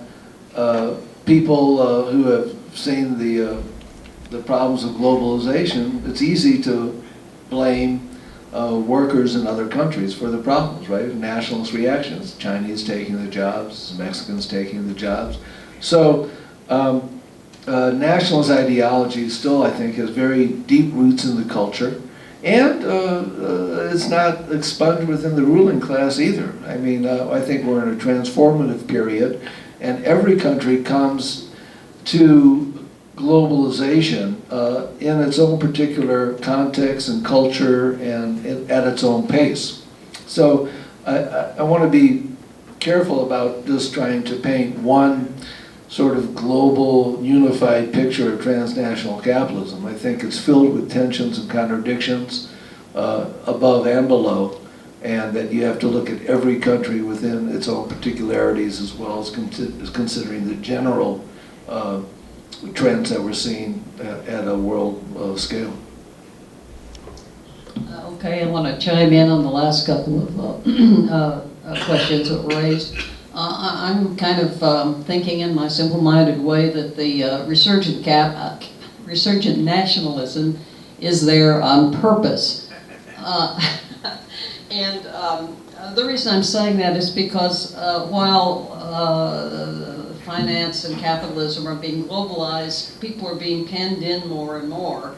people who have seen the problems of globalization, it's easy to blame workers in other countries for the problems, right? Nationalist reactions, Chinese taking the jobs, Mexicans taking the jobs. So nationalist ideology still, I think, has very deep roots in the culture, and it's not expunged within the ruling class either. I mean, I think we're in a transformative period, and every country comes to globalization in its own particular context and culture and at its own pace. So I want to be careful about just trying to paint one sort of global, unified picture of transnational capitalism. I think it's filled with tensions and contradictions above and below, and that you have to look at every country within its own particularities as well as considering the general trends that we're seeing at a world scale. Okay, I want to chime in on the last couple of questions that were raised. I'm kind of thinking in my simple-minded way that the resurgent nationalism is there on purpose. And the reason I'm saying that is because while finance and capitalism are being globalized, people are being penned in more and more.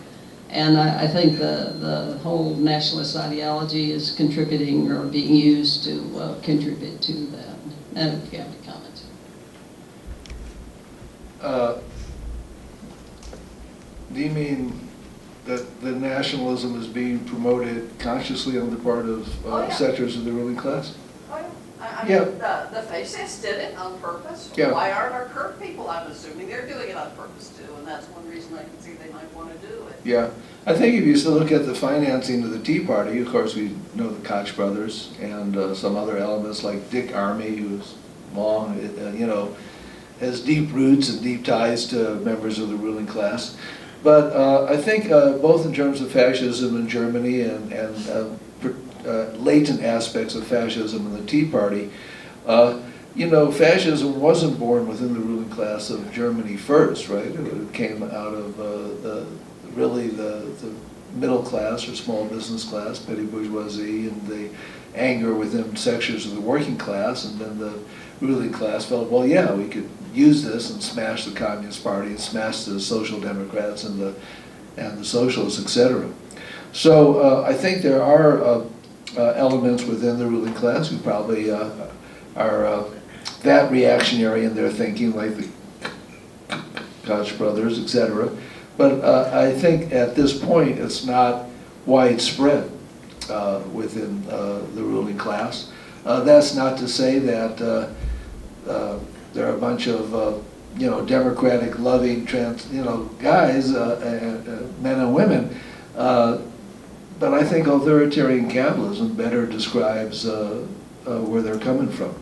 And I think the whole nationalist ideology is contributing or being used to contribute to that. And if you have any comments. Do you mean that the nationalism is being promoted consciously on the part of sectors of the ruling class? Oh, yeah. I mean, Yeah. the fascists did it on purpose. Yeah. Why aren't our current people, I'm assuming they're doing it on purpose too, and that's one reason I can see they might want to do it. Yeah. I think if you still look at the financing of the Tea Party, of course we know the Koch brothers and some other elements like Dick Armey, who's long, has deep roots and deep ties to members of the ruling class. But I think both in terms of fascism in Germany and latent aspects of fascism in the Tea Party, fascism wasn't born within the ruling class of Germany first, right? It came out of the middle class or small business class, petty bourgeoisie, and the anger within sections of the working class, and then the ruling class felt, well, yeah, we could use this and smash the Communist Party and smash the Social Democrats and the Socialists, etc. So I think there are elements within the ruling class who probably are that reactionary in their thinking, like the Koch brothers, etc. But I think at this point it's not widespread within the ruling class. That's not to say that there are a bunch of democratic, loving, guys, men and women. But I think authoritarian capitalism better describes where they're coming from.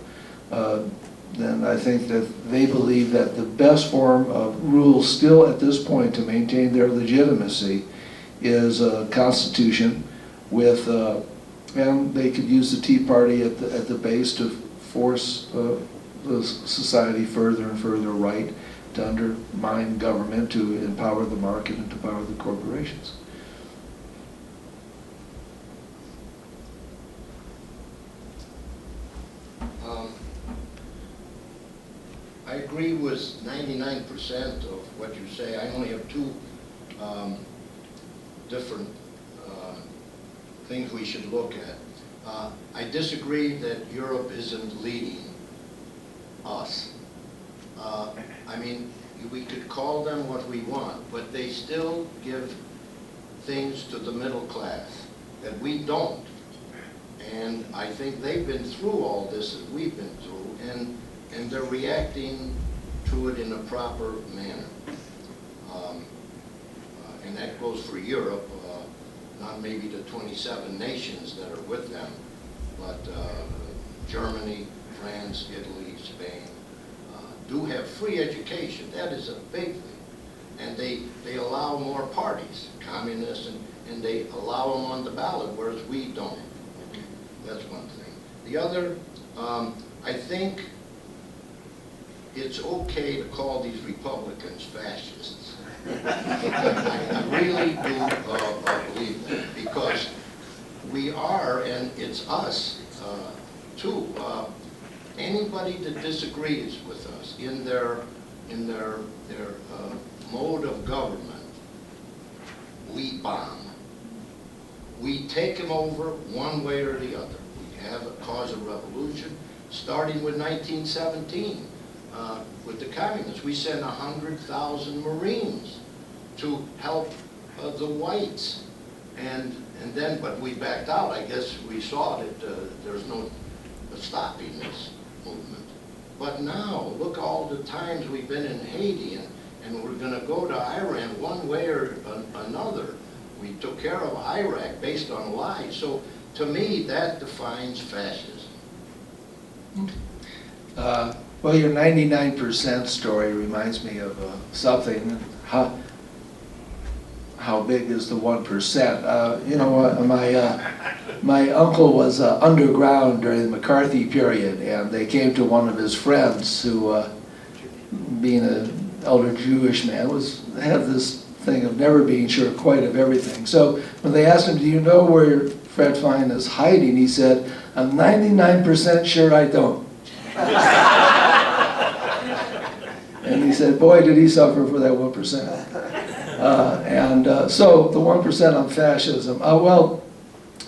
Then I think that they believe that the best form of rule still at this point to maintain their legitimacy is a constitution with, and they could use the Tea Party at the base to force the society further and further right, to undermine government, to empower the market, and to empower the corporations. I agree with 99% of what you say. I only have two different things we should look at. I disagree that Europe isn't leading us. I mean, we could call them what we want, but they still give things to the middle class that we don't. And I think they've been through all this that we've been through, and they're reacting to it in a proper manner. And that goes for Europe, not maybe the 27 nations that are with them, but Germany, France, Italy, Spain, do have free education. That is a big thing. And they allow more parties, communists, and they allow them on the ballot, whereas we don't. That's one thing. The other, I think it's okay to call these Republicans fascists. I really do believe that, because we are, and it's us too. Anybody that disagrees with us in their mode of government, we bomb. We take them over one way or the other. We have a cause of revolution, starting with 1917 with the communists. We sent 100,000 Marines to help the whites, and then, but we backed out. I guess we saw that there's no stopping this movement. But now, look all the times we've been in Haiti, and we're going to go to Iran one way or another. We took care of Iraq based on lies. So to me, that defines fascism. Well, your 99% story reminds me of something. How big is the 1%? You know, my uncle was underground during the McCarthy period, and they came to one of his friends who, being an elder Jewish man, had this thing of never being sure quite of everything. So when they asked him, do you know where Fred Fine is hiding? He said, I'm 99% sure I don't. And he said, boy, did he suffer for that 1%. So the 1% on fascism.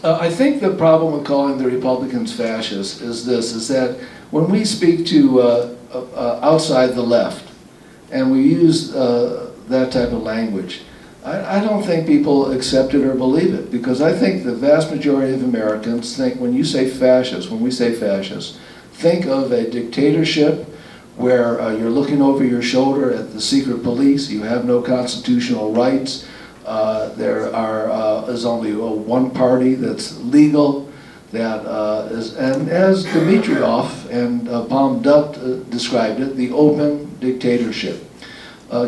I think the problem with calling the Republicans fascists is this, is that when we speak to outside the left, and we use that type of language, I don't think people accept it or believe it, because I think the vast majority of Americans think when you say fascist, when we say fascist, think of a dictatorship where you're looking over your shoulder at the secret police, you have no constitutional rights, there is only one party that's legal, that is, and as Dimitrov and Palm Dutt described it, the open dictatorship.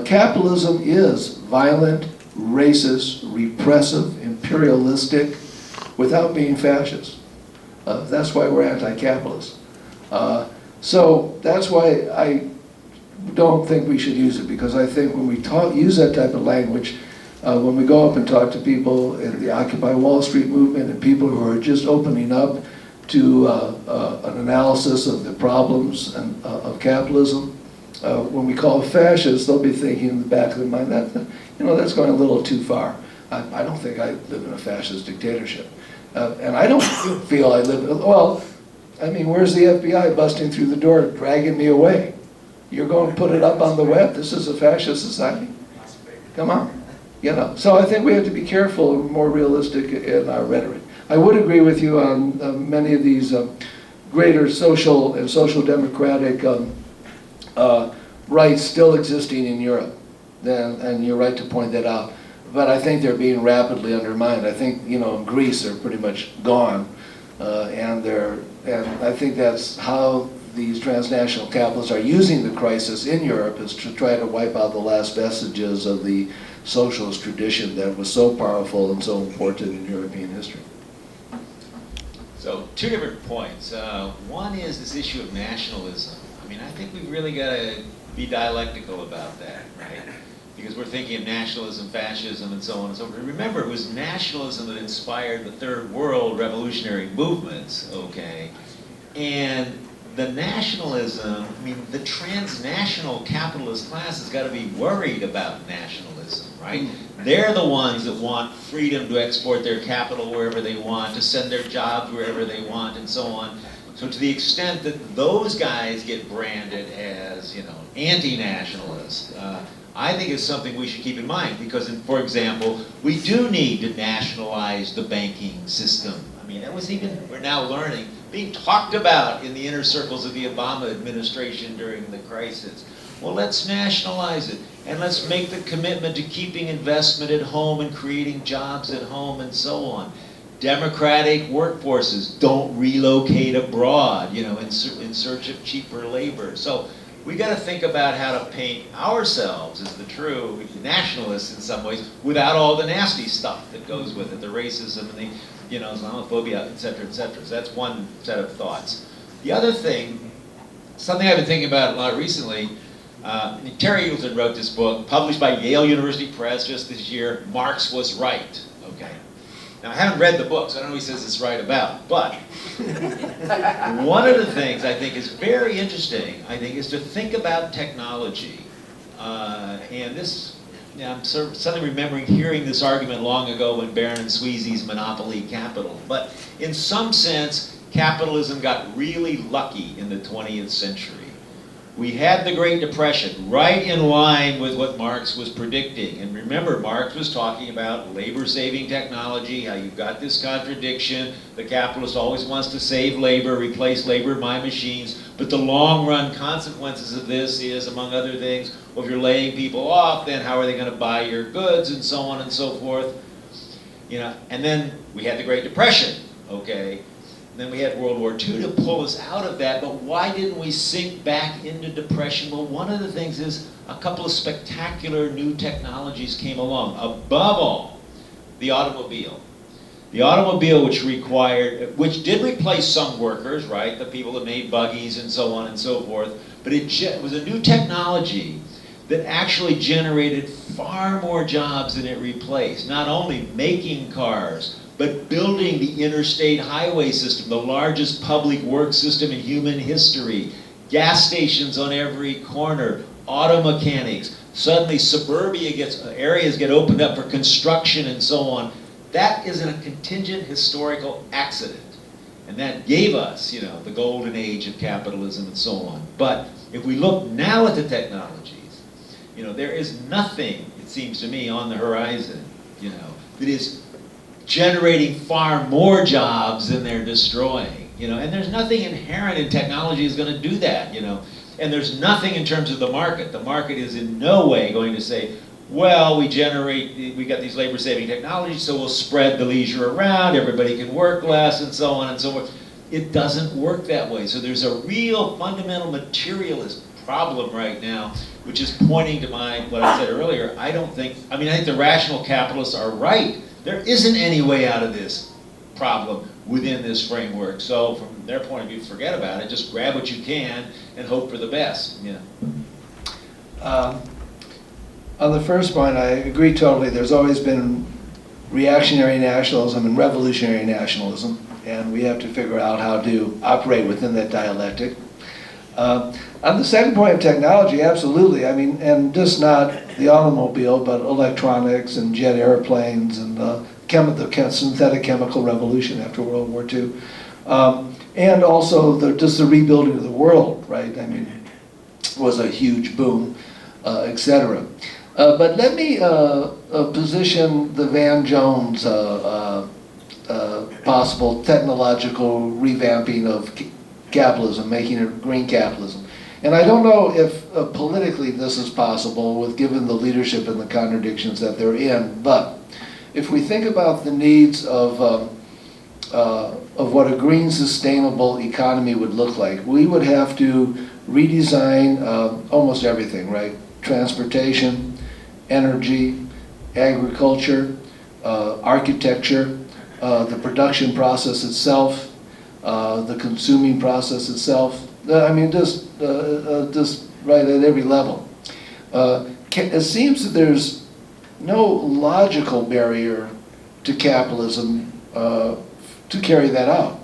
Capitalism is violent, racist, repressive, imperialistic, without being fascist. That's why we're anti-capitalist. So that's why I don't think we should use it, because I think when we use that type of language, When we go up and talk to people in the Occupy Wall Street movement and people who are just opening up to an analysis of the problems of capitalism, when we call it fascist, they'll be thinking in the back of their mind that, that's going a little too far. I don't think I live in a fascist dictatorship. And I don't feel I live, well, I mean, where's the FBI busting through the door, dragging me away? You're going to put it up on the web? This is a fascist society? Come on. So I think we have to be careful and more realistic in our rhetoric. I would agree with you on many of these greater social and social democratic rights still existing in Europe. And you're right to point that out. But I think they're being rapidly undermined. I think, in Greece they're pretty much gone. And I think that's how these transnational capitalists are using the crisis in Europe, is to try to wipe out the last vestiges of the socialist tradition that was so powerful and so important in European history. So, two different points. One is this issue of nationalism. I mean, I think we've really got to be dialectical about that, right? Because we're thinking of nationalism, fascism, and so on and so forth. Remember, it was nationalism that inspired the Third World revolutionary movements, okay? And the nationalism, I mean, the transnational capitalist class has got to be worried about nationalism, right? They're the ones that want freedom to export their capital wherever they want, to send their jobs wherever they want, and so on. So to the extent that those guys get branded as, anti-nationalists, I think it's something we should keep in mind, because, for example, we do need to nationalize the banking system. I mean, that was we're now learning, being talked about in the inner circles of the Obama administration during the crisis. Well, let's nationalize it, and let's make the commitment to keeping investment at home and creating jobs at home and so on. Democratic workforces don't relocate abroad, in search of cheaper labor. So we got to think about how to paint ourselves as the true nationalists in some ways, without all the nasty stuff that goes with it, the racism and the Islamophobia, et cetera, et cetera. So that's one set of thoughts. The other thing, something I've been thinking about a lot recently, Terry Eagleton wrote this book, published by Yale University Press just this year, Marx Was Right, okay? Now, I haven't read the book, so I don't know what he says it's right about, but one of the things I think is very interesting, is to think about technology. And this, I'm suddenly remembering hearing this argument long ago when Barron and Sweezy's Monopoly Capital. But in some sense, capitalism got really lucky in the 20th century. We had the Great Depression, right in line with what Marx was predicting. And remember, Marx was talking about labor-saving technology, how you've got this contradiction. The capitalist always wants to save labor, replace labor by machines. But the long-run consequences of this is, among other things, well, if you're laying people off, then how are they going to buy your goods, and so on and so forth. And then we had the Great Depression, okay? Then we had World War II to pull us out of that, but why didn't we sink back into depression? Well, one of the things is a couple of spectacular new technologies came along. Above all, the automobile. The automobile, which did replace some workers, right? The people that made buggies and so on and so forth, but it was a new technology that actually generated far more jobs than it replaced. Not only making cars, but building the interstate highway system, the largest public works system in human history, gas stations on every corner, auto mechanics. Suddenly areas get opened up for construction and so on. That is a contingent historical accident. And that gave us, the golden age of capitalism and so on. But if we look now at the technologies, there is nothing, it seems to me, on the horizon, that is generating far more jobs than they're destroying, and there's nothing inherent in technology is going to do that, and there's nothing in terms of the market. The market is in no way going to say, well, we got these labor-saving technologies, so we'll spread the leisure around, everybody can work less, and so on and so forth. It doesn't work that way. So there's a real fundamental materialist problem right now, which is pointing to what I said earlier. I think the rational capitalists are right. There isn't any way out of this problem within this framework. So from their point of view, forget about it. Just grab what you can and hope for the best. On the first point, I agree totally. There's always been reactionary nationalism and revolutionary nationalism, and we have to figure out how to operate within that dialectic. On the second point of technology, absolutely. I mean, and just not the automobile, but electronics and jet airplanes and the synthetic chemical revolution after World War II. And also just the rebuilding of the world, right? I mean, was a huge boom, etc. But let me position the Van Jones possible technological revamping of capitalism, making it green capitalism. And I don't know if politically this is possible given the leadership and the contradictions that they're in, but if we think about the needs of what a green sustainable economy would look like, we would have to redesign almost everything, right? Transportation, energy, agriculture, architecture, the production process itself, the consuming process itself. I mean, just right at every level. It seems that there's no logical barrier to capitalism to carry that out,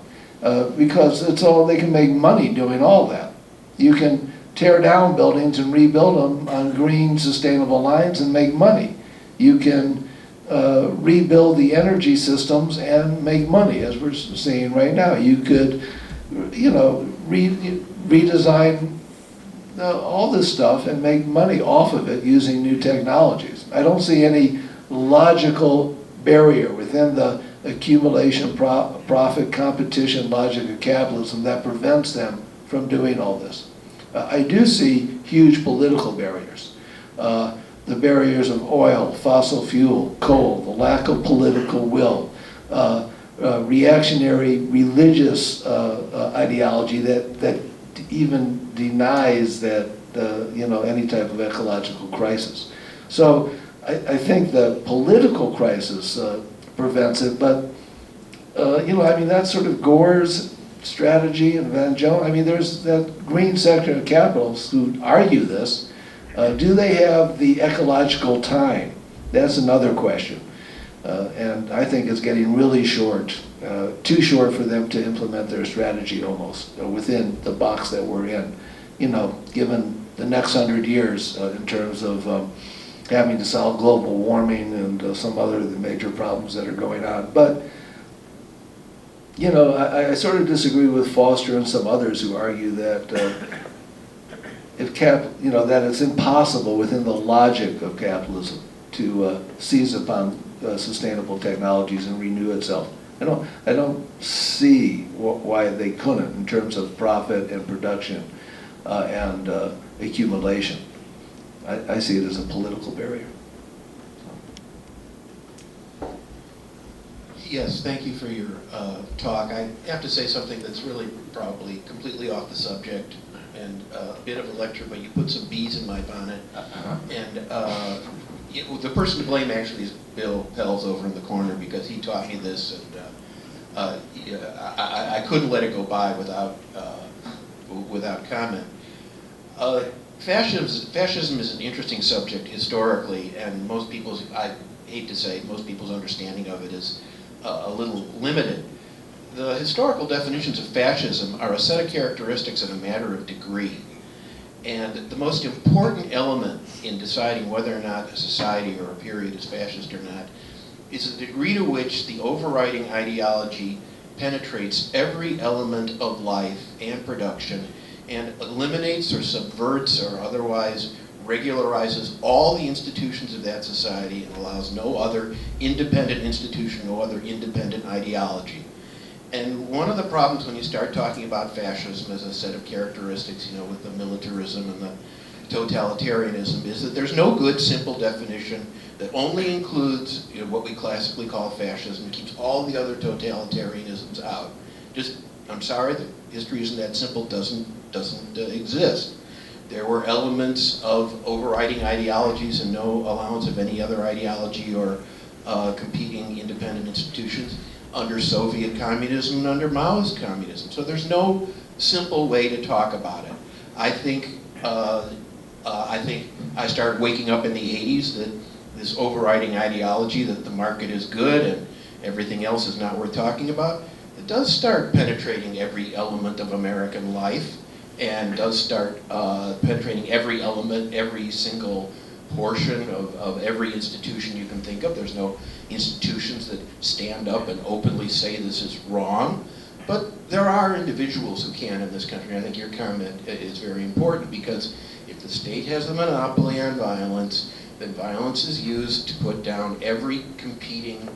because they can make money doing all that. You can tear down buildings and rebuild them on green, sustainable lines and make money. You can rebuild the energy systems and make money, as we're seeing right now. You could, redesign all this stuff and make money off of it using new technologies. I don't see any logical barrier within the accumulation, profit, competition logic of capitalism that prevents them from doing all this. I do see huge political barriers. The barriers of oil, fossil fuel, coal, the lack of political will, reactionary religious ideology that even denies that any type of ecological crisis. So I think the political crisis prevents it, but that's sort of Gore's strategy and Van Jones. I mean, there's that green sector of capitalists who argue this. Do they have the ecological time? That's another question. And I think it's getting really short, too short for them to implement their strategy almost within the box that we're in, given the next 100 years in terms of having to solve global warming and some other of the major problems that are going on. But, I sort of disagree with Foster and some others who argue that that it's impossible within the logic of capitalism to seize upon sustainable technologies and renew itself. I don't see why they couldn't in terms of profit and production and accumulation. I see it as a political barrier. Yes, thank you for your talk. I have to say something that's really probably completely off the subject and a bit of a lecture, but you put some bees in my bonnet. And the person to blame actually is Bill Pels over in the corner, because he taught me this, and I couldn't let it go by without comment. Fascism is an interesting subject historically, and most people's, I hate to say, most people's understanding of it is a little limited. The historical definitions of fascism are a set of characteristics in a matter of degree. And the most important element in deciding whether or not a society or a period is fascist or not is the degree to which the overriding ideology penetrates every element of life and production and eliminates or subverts or otherwise regularizes all the institutions of that society and allows no other independent institution, no other independent ideology. And one of the problems when you start talking about fascism as a set of characteristics, with the militarism and the totalitarianism, is that there's no good, simple definition that only includes what we classically call fascism, keeps all the other totalitarianisms out. I'm sorry, the history isn't that simple, doesn't exist. There were elements of overriding ideologies and no allowance of any other ideology or competing independent institutions under Soviet communism and under Maoist communism. So there's no simple way to talk about it. I think I think I started waking up in the 80s that this overriding ideology that the market is good and everything else is not worth talking about, it does start penetrating every element of American life and does start penetrating every element, every single portion of every institution you can think of. There's no institutions that stand up and openly say this is wrong, but there are individuals who can in this country. I think your comment is very important, because if the state has the monopoly on violence, then violence is used to put down every competing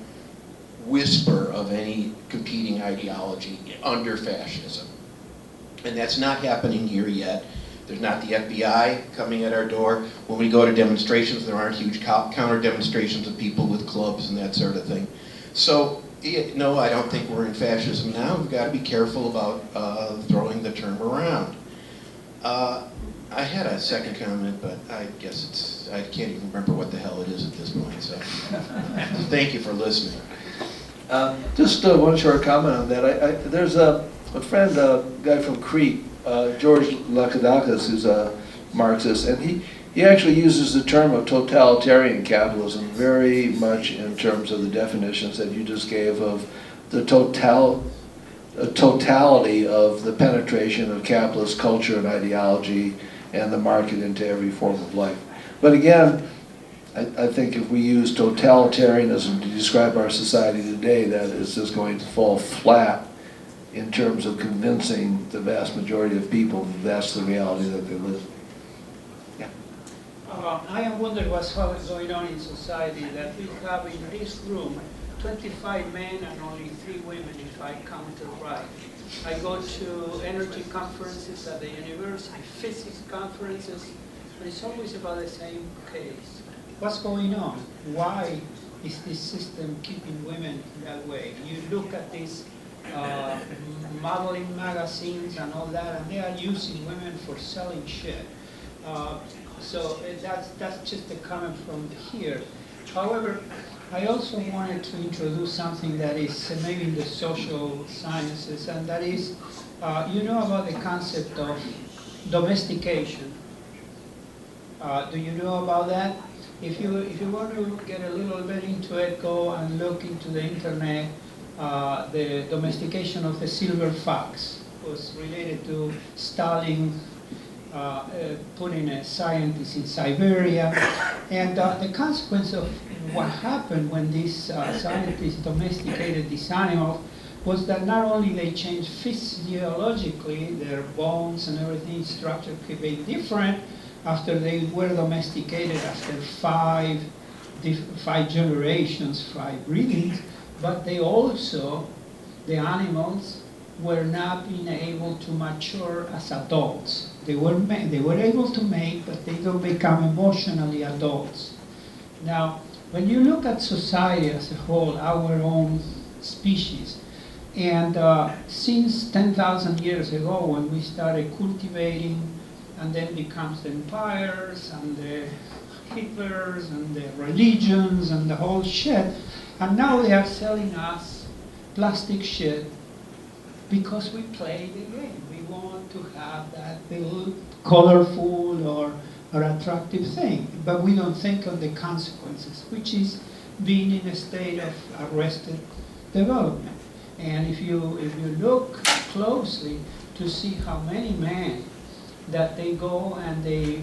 whisper of any competing ideology under fascism. And that's not happening here yet. There's not the FBI coming at our door. When we go to demonstrations, there aren't huge counter demonstrations of people with clubs and that sort of thing. So, no, I don't think we're in fascism now. We've got to be careful about throwing the term around. I had a second comment, but I guess I can't even remember what the hell it is at this point. So, thank you for listening. Just one short comment on that. There's a friend, a guy from Crete, George Lakadakis, who's a Marxist, and he actually uses the term of totalitarian capitalism very much in terms of the definitions that you just gave of the totality of the penetration of capitalist culture and ideology and the market into every form of life. But again, I think if we use totalitarianism to describe our society today, that is just going to fall flat in terms of convincing the vast majority of people that that's the reality that they live. Yeah. I am wondering what's going on in society, that we have in this room 25 men and only 3 women, if I count it right. I go to energy conferences at the university, physics conferences, but it's always about the same case. What's going on? Why is this system keeping women that way? You look at these modeling magazines and all that, and they are using women for selling shit. So that's just a comment from here. However, I also wanted to introduce something that is maybe in the social sciences, and that is, you know about the concept of domestication. Do you know about that? If you want to get a little bit into it, go and look into the internet. The domestication of the silver fox was related to Stalin putting a scientist in Siberia, and the consequence of what happened when these scientists domesticated these animals was that not only they changed physiologically, their bones and everything structure could be different after they were domesticated after 5 generations, 5 breedings, but they also, the animals, were not being able to mature as adults. They were able to mate, but they don't become emotionally adults. Now, when you look at society as a whole, our own species, and since 10,000 years ago, when we started cultivating, and then becomes the empires, and the Hitlers, and the religions, and the whole shit, and now they are selling us plastic shit because we play the game. We want to have that little colorful or attractive thing, but we don't think of the consequences, which is being in a state of arrested development. And if you look closely to see how many men that they go and they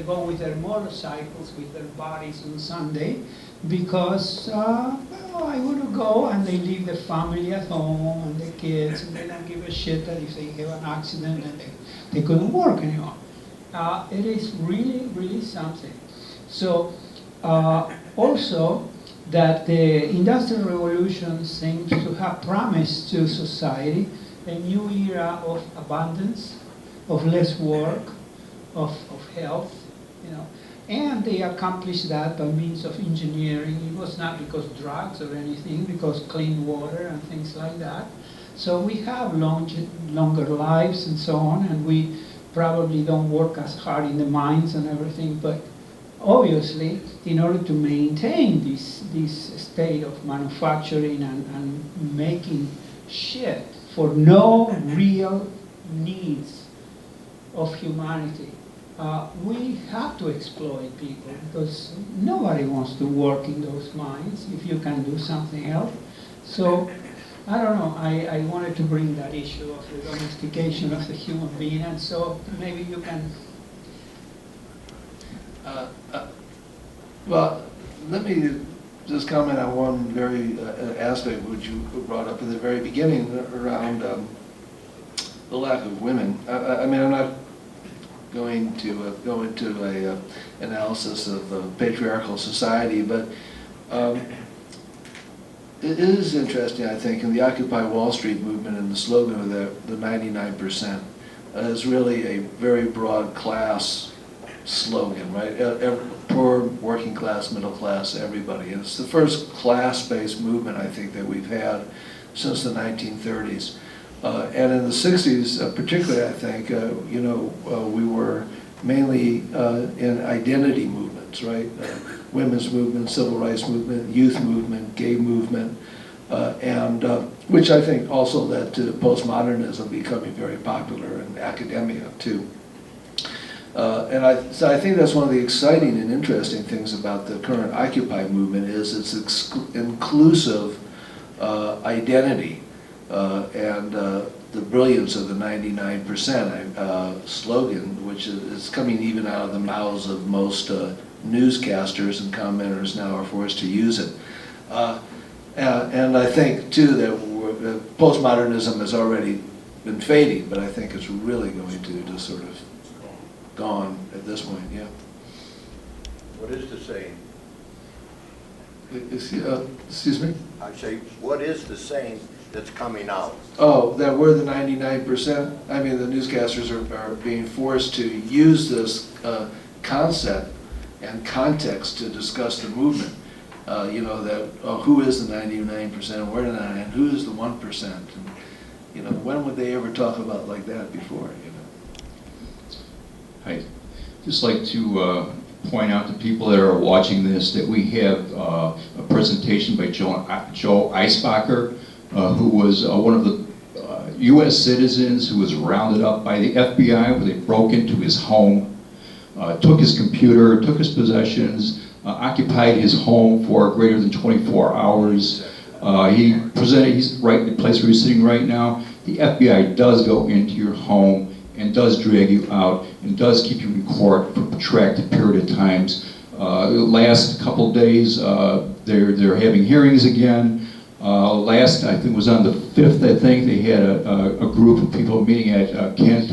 go with their motorcycles, with their bodies on Sunday, because well, I want to go, and they leave the family at home and the kids, and they don't give a shit that if they have an accident and they couldn't work anymore. It is really, really something. So also that the Industrial Revolution seems to have promised to society a new era of abundance, of less work, of health, you know. And they accomplished that by means of engineering. It was not because drugs or anything, because clean water and things like that. So we have longer lives and so on, and we probably don't work as hard in the mines and everything, but obviously, in order to maintain this state of manufacturing and making shit for no real needs of humanity, we have to exploit people because nobody wants to work in those mines if you can do something else. So, I don't know, I wanted to bring that issue of the domestication of the human being, and so maybe you can... Well, let me just comment on one very aspect which you brought up at the very beginning around the lack of women. I mean, I'm not going to go into a analysis of patriarchal society, but it is interesting, I think, in the Occupy Wall Street movement and the slogan of the 99% is really a very broad class slogan, right? Poor, working class, middle class, everybody. And it's the first class-based movement, I think, that we've had since the 1930s. And in the 60s, particularly, I think, we were mainly in identity movements, right? Women's movement, civil rights movement, youth movement, gay movement, and which I think also led to postmodernism becoming very popular in academia, too. So I think that's one of the exciting and interesting things about the current Occupy movement is its inclusive identity and the brilliance of the 99% slogan, which is coming even out of the mouths of most newscasters and commenters now are forced to use it. And I think, too, that postmodernism has already been fading, but I think it's really going to just sort of gone at this point, yeah. What is the saying? Excuse me? I say, what is the saying that's coming out? Oh, that we're the 99%? I mean, the newscasters are being forced to use this concept and context to discuss the movement. Who is the 99%, where and who is the 1%? And, when would they ever talk about like that before, I'd just like to point out to people that are watching this that we have a presentation by Joe Eisbacher, who was one of the U.S. citizens who was rounded up by the FBI when they broke into his home, took his computer, took his possessions, occupied his home for greater than 24 hours. He's right in the place where he's sitting right now. The FBI does go into your home and does drag you out and does keep you in court for a protracted period of times. The last couple of days, they're having hearings again. Last, I think, was on the 5th, I think, they had a group of people meeting at Kent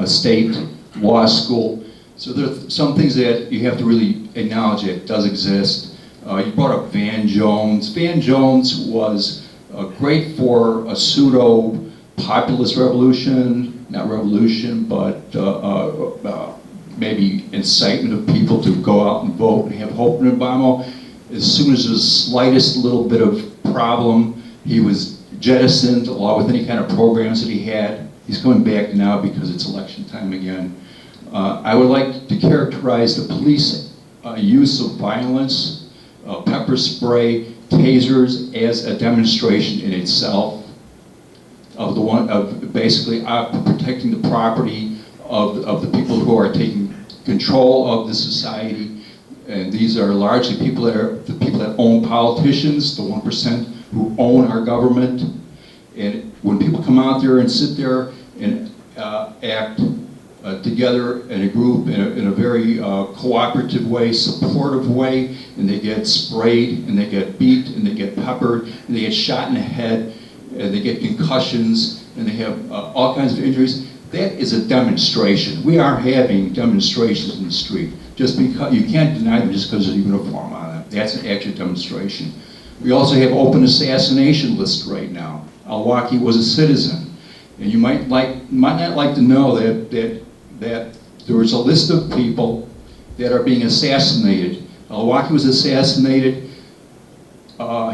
State Law School. So there are some things that you have to really acknowledge that does exist. You brought up Van Jones. Van Jones was great for a pseudo-populist revolution, not revolution, but maybe incitement of people to go out and vote and have hope in Obama. As soon as there's the slightest little bit of problem, he was jettisoned along with any kind of programs that he had. He's coming back now because it's election time again. I would like to characterize the police use of violence, pepper spray, tasers as a demonstration in itself of basically protecting the property of the people who are taking control of the society. And these are largely the people that own politicians, the 1% who own our government. And when people come out there and sit there and act together in a group in a very cooperative way, supportive way, and they get sprayed, and they get beat, and they get peppered, and they get shot in the head, and they get concussions, and they have all kinds of injuries. That is a demonstration. We are having demonstrations in the street. Just because you can't deny them just because there's a uniform on them. That's an actual demonstration. We also have open assassination lists right now. Milwaukee was a citizen, and you might not like to know that there was a list of people that are being assassinated. Milwaukee was assassinated.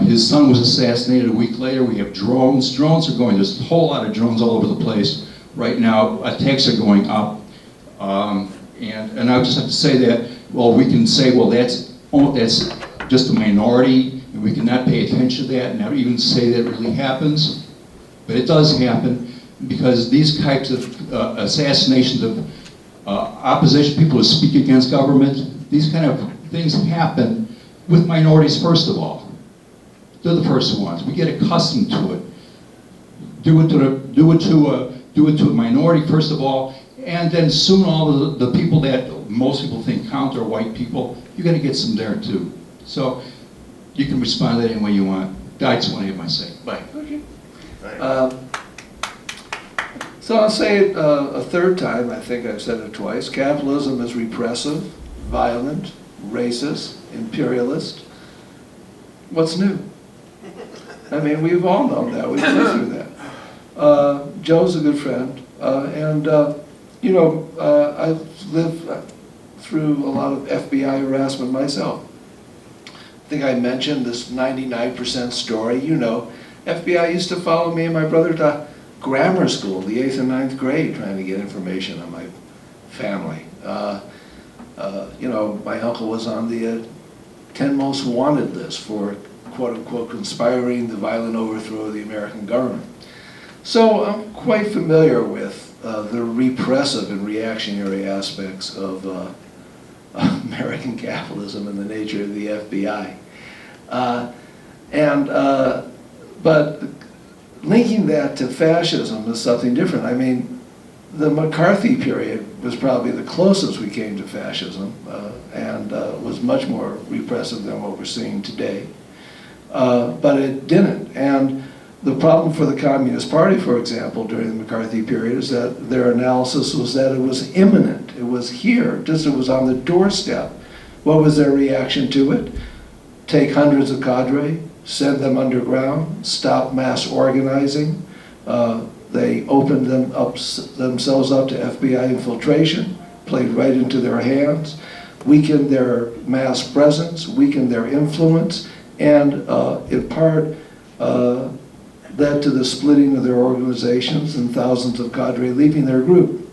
His son was assassinated a week later. We have drones. Drones are going. There's a whole lot of drones all over the place right now. Attacks are going up. And I would just have to say that, well, we can say, well, that's just a minority, and we cannot pay attention to that and not even say that it really happens. But it does happen because these types of assassinations of opposition, people who speak against government. These kind of things happen with minorities first of all. They're the first ones. We get accustomed to it. Do it to a minority first of all, and then soon all the people that most people think count are white people. You're going to get some there too. So you can respond to that any way you want. I just want to get my say. Bye. Okay. So I'll say it a third time. I think I've said it twice. Capitalism is repressive, violent, racist, imperialist. What's new? I mean, we've all known that. We've been through that. Joe's a good friend, and you know, I've lived through a lot of FBI harassment myself. I think I mentioned this 99% story. You know, FBI used to follow me and my brother to grammar school, the 8th and 9th grade, trying to get information on my family. You know, my uncle was on the 10 most wanted list for quote-unquote conspiring the violent overthrow of the American government. So I'm quite familiar with the repressive and reactionary aspects of American capitalism and the nature of the FBI. But linking that to fascism is something different. I mean, the McCarthy period was probably the closest we came to fascism, and was much more repressive than what we're seeing today. But it didn't. And the problem for the Communist Party, for example, during the McCarthy period is that their analysis was that it was imminent. It was here, just it was on the doorstep. What was their reaction to it? Take hundreds of cadre, send them underground, stop mass organizing. They opened themselves up to FBI infiltration, played right into their hands, weakened their mass presence, weakened their influence, and in part led to the splitting of their organizations and thousands of cadre leaving their group.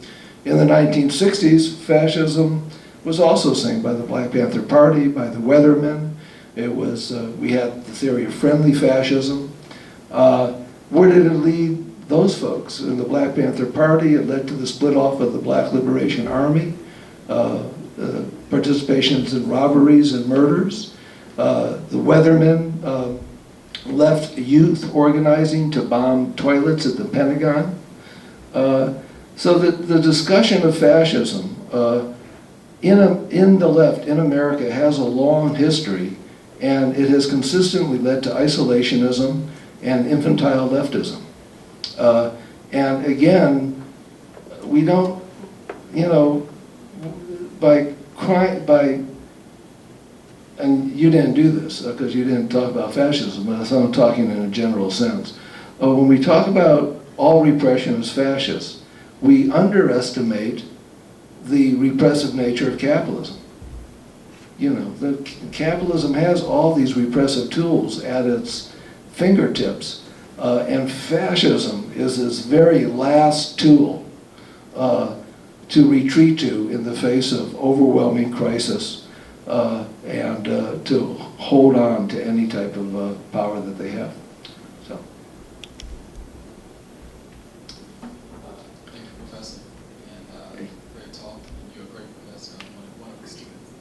In the 1960s, fascism was also seen by the Black Panther Party, by the Weathermen. It was, we had the theory of friendly fascism. Where did it lead those folks? In the Black Panther Party, it led to the split off of the Black Liberation Army, participations in robberies and murders. The Weathermen left youth organizing to bomb toilets at the Pentagon. So the discussion of fascism in the left, in America, has a long history, and it has consistently led to isolationism and infantile leftism. And again, we don't, you know, and you didn't do this because you didn't talk about fascism, but so I'm talking in a general sense. When we talk about all repression as fascist, we underestimate the repressive nature of capitalism. You know, capitalism has all these repressive tools at its fingertips, and fascism is its very last tool to retreat to in the face of overwhelming crisis, and to hold on to any type of power that they have. So. Thank you, Professor. And great talk. You're a great professor. I'm one of the students.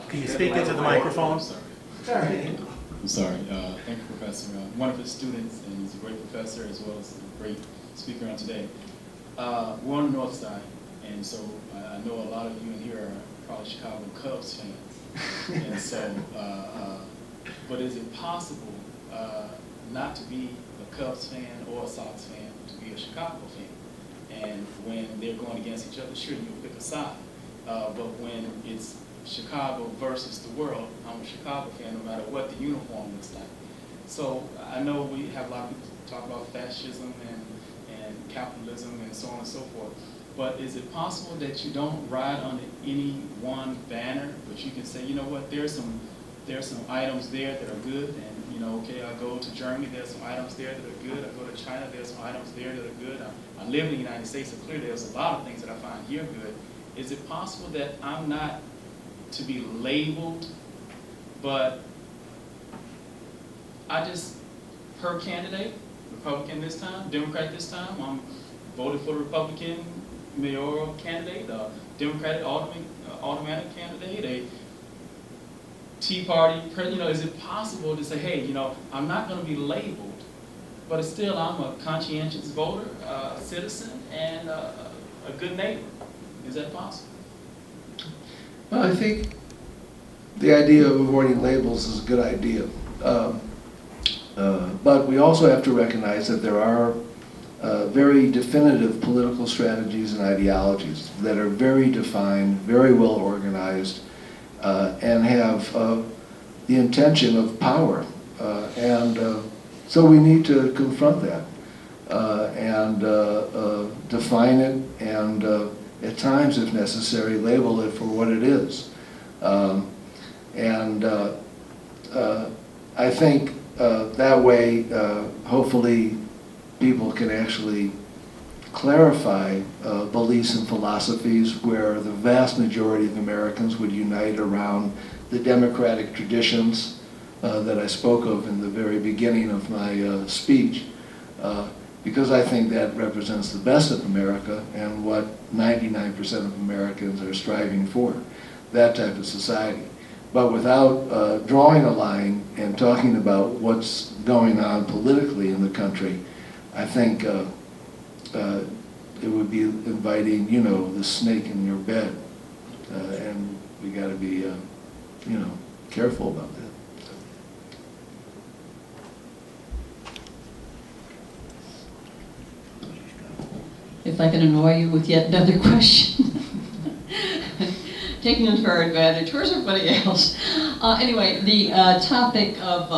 Can you speak into the microphone? Sorry. I'm sorry. Thank you, Professor. One of his students, and he's a great professor as well as a great speaker on today. We're on the north side, and so I know a lot of you in here are probably Chicago Cubs fans. And so, but is it possible not to be a Cubs fan or a Sox fan, to be a Chicago fan? And when they're going against each other, sure, you pick a side. But when it's Chicago versus the world, I'm a Chicago fan no matter what the uniform looks like. So I know we have a lot of people talk about fascism and capitalism and so on and so forth. But is it possible that you don't ride under any one banner, but you can say, you know what, there's some items there that are good, and you know, okay, I go to Germany, there's some items there that are good. I go to China, there's some items there that are good. I live in the United States, so clearly there's a lot of things that I find here good. Is it possible that I'm not to be labeled, but I just, per candidate, Republican this time, Democrat this time, I'm voted for the Republican mayoral candidate, a Democratic automatic candidate, a Tea Party, is it possible to say, hey, I'm not going to be labeled, but still I'm a conscientious voter, citizen, and a good neighbor? Is that possible? Well, I think the idea of avoiding labels is a good idea. But we also have to recognize that there are very definitive political strategies and ideologies that are very defined, very well organized, and have the intention of power. So we need to confront that and define it, and at times, if necessary, label it for what it is. I think that way, hopefully, people can actually clarify beliefs and philosophies where the vast majority of Americans would unite around the democratic traditions that I spoke of in the very beginning of my speech, because I think that represents the best of America and what 99% of Americans are striving for, that type of society. But without drawing a line and talking about what's going on politically in the country, I think it would be inviting, the snake in your bed. And we got to be, careful about that. If I can annoy you with yet another question. Taking unfair advantage. Where's everybody else? Anyway, the topic of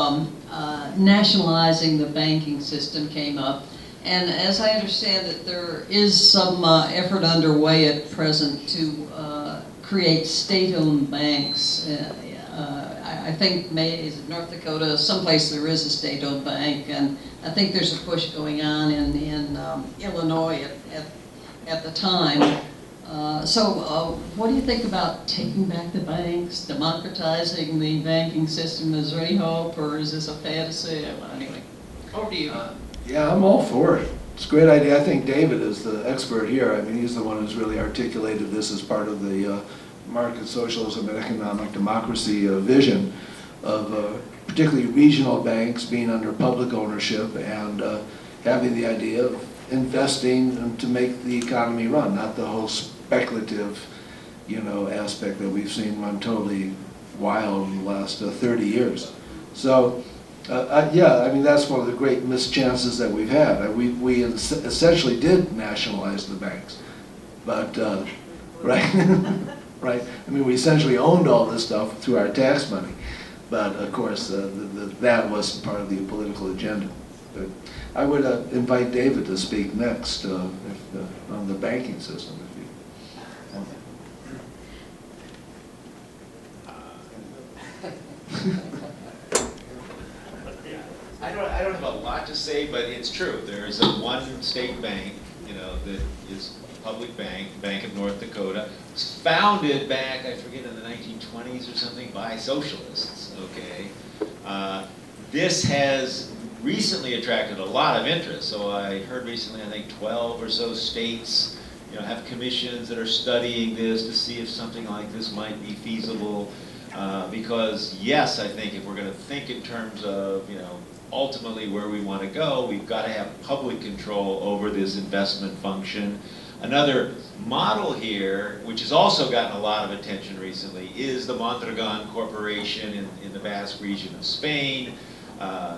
nationalizing the banking system came up. And as I understand it, there is some effort underway at present to create state-owned banks. I think is it North Dakota, someplace there is a state-owned bank, and I think there's a push going on in Illinois at the time. So what do you think about taking back the banks, democratizing the banking system? Is there any hope, or is this a fantasy? Well, anyway, over to you. Yeah, I'm all for it. It's a great idea. I think David is the expert here. I mean, he's the one who's really articulated this as part of the market socialism and economic democracy vision of particularly regional banks being under public ownership and having the idea of investing to make the economy run, not the whole speculative, aspect that we've seen run totally wild in the last 30 years. So, yeah, I mean, that's one of the great mischances that we've had. We essentially did nationalize the banks, but, right? Right? I mean, we essentially owned all this stuff through our tax money, but of course, that wasn't part of the political agenda. But I would invite David to speak next on the banking system. I don't have a lot to say, but it's true. There is a one state bank, that is a public bank, Bank of North Dakota. It was founded back, I forget, in the 1920s or something, by socialists, okay? This has recently attracted a lot of interest. So I heard recently, I think 12 or so states, have commissions that are studying this to see if something like this might be feasible. Because yes, I think if we're going to think in terms of, ultimately where we want to go, we've got to have public control over this investment function. Another model here, which has also gotten a lot of attention recently, is the Mondragon Corporation in the Basque region of Spain.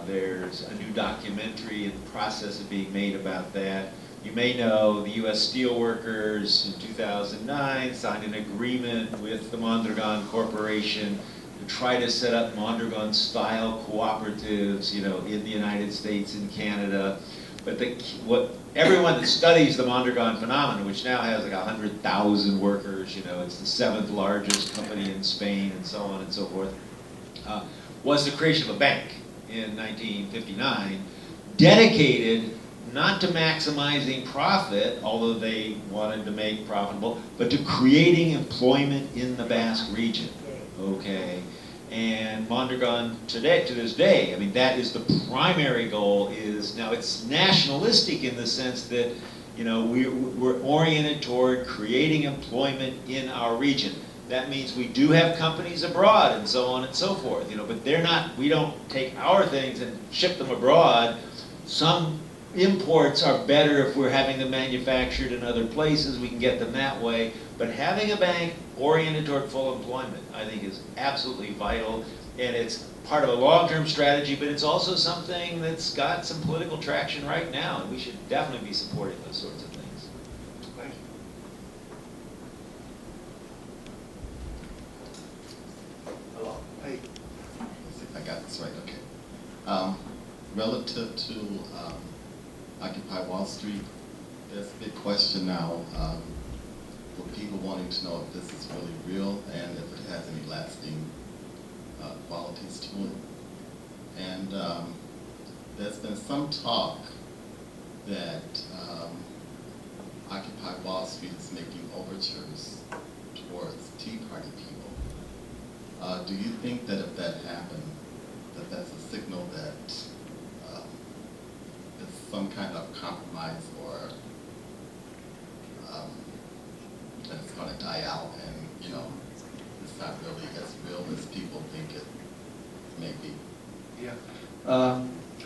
There's a new documentary in the process of being made about that. You may know the U.S. Steelworkers in 2009 signed an agreement with the Mondragon Corporation to try to set up Mondragon-style cooperatives, in the United States and Canada. But everyone that studies the Mondragon phenomenon, which now has like 100,000 workers, it's the 7th largest company in Spain, and so on and so forth, was the creation of a bank in 1959, dedicated not to maximizing profit, although they wanted to make profitable, but to creating employment in the Basque region. Okay, and Mondragon to this day, I mean, that is the primary goal. Now it's nationalistic in the sense that You know, we're oriented toward creating employment in our region. That means we do have companies abroad and so on and so forth, you know, but they're not, we don't take our things and ship them abroad. Some imports are better if we're having them manufactured in other places, we can get them that way. But having a bank oriented toward full employment, I think, is absolutely vital. And it's part of a long-term strategy, but it's also something that's got some political traction right now, and we should definitely be supporting those sorts of things. Thank you. Hello. Hey. Let's see if I got this right, okay. Relative to Occupy Wall Street, there's a big question now for people wanting to know if this is really real and if it has any lasting qualities to it. And there's been some talk that Occupy Wall Street is making overtures towards Tea Party people. Do you think that if that happened, that that's a signal that it's some kind of compromise, or that it's going to die out and, you know, it's not really as real as people think it may be? Yeah.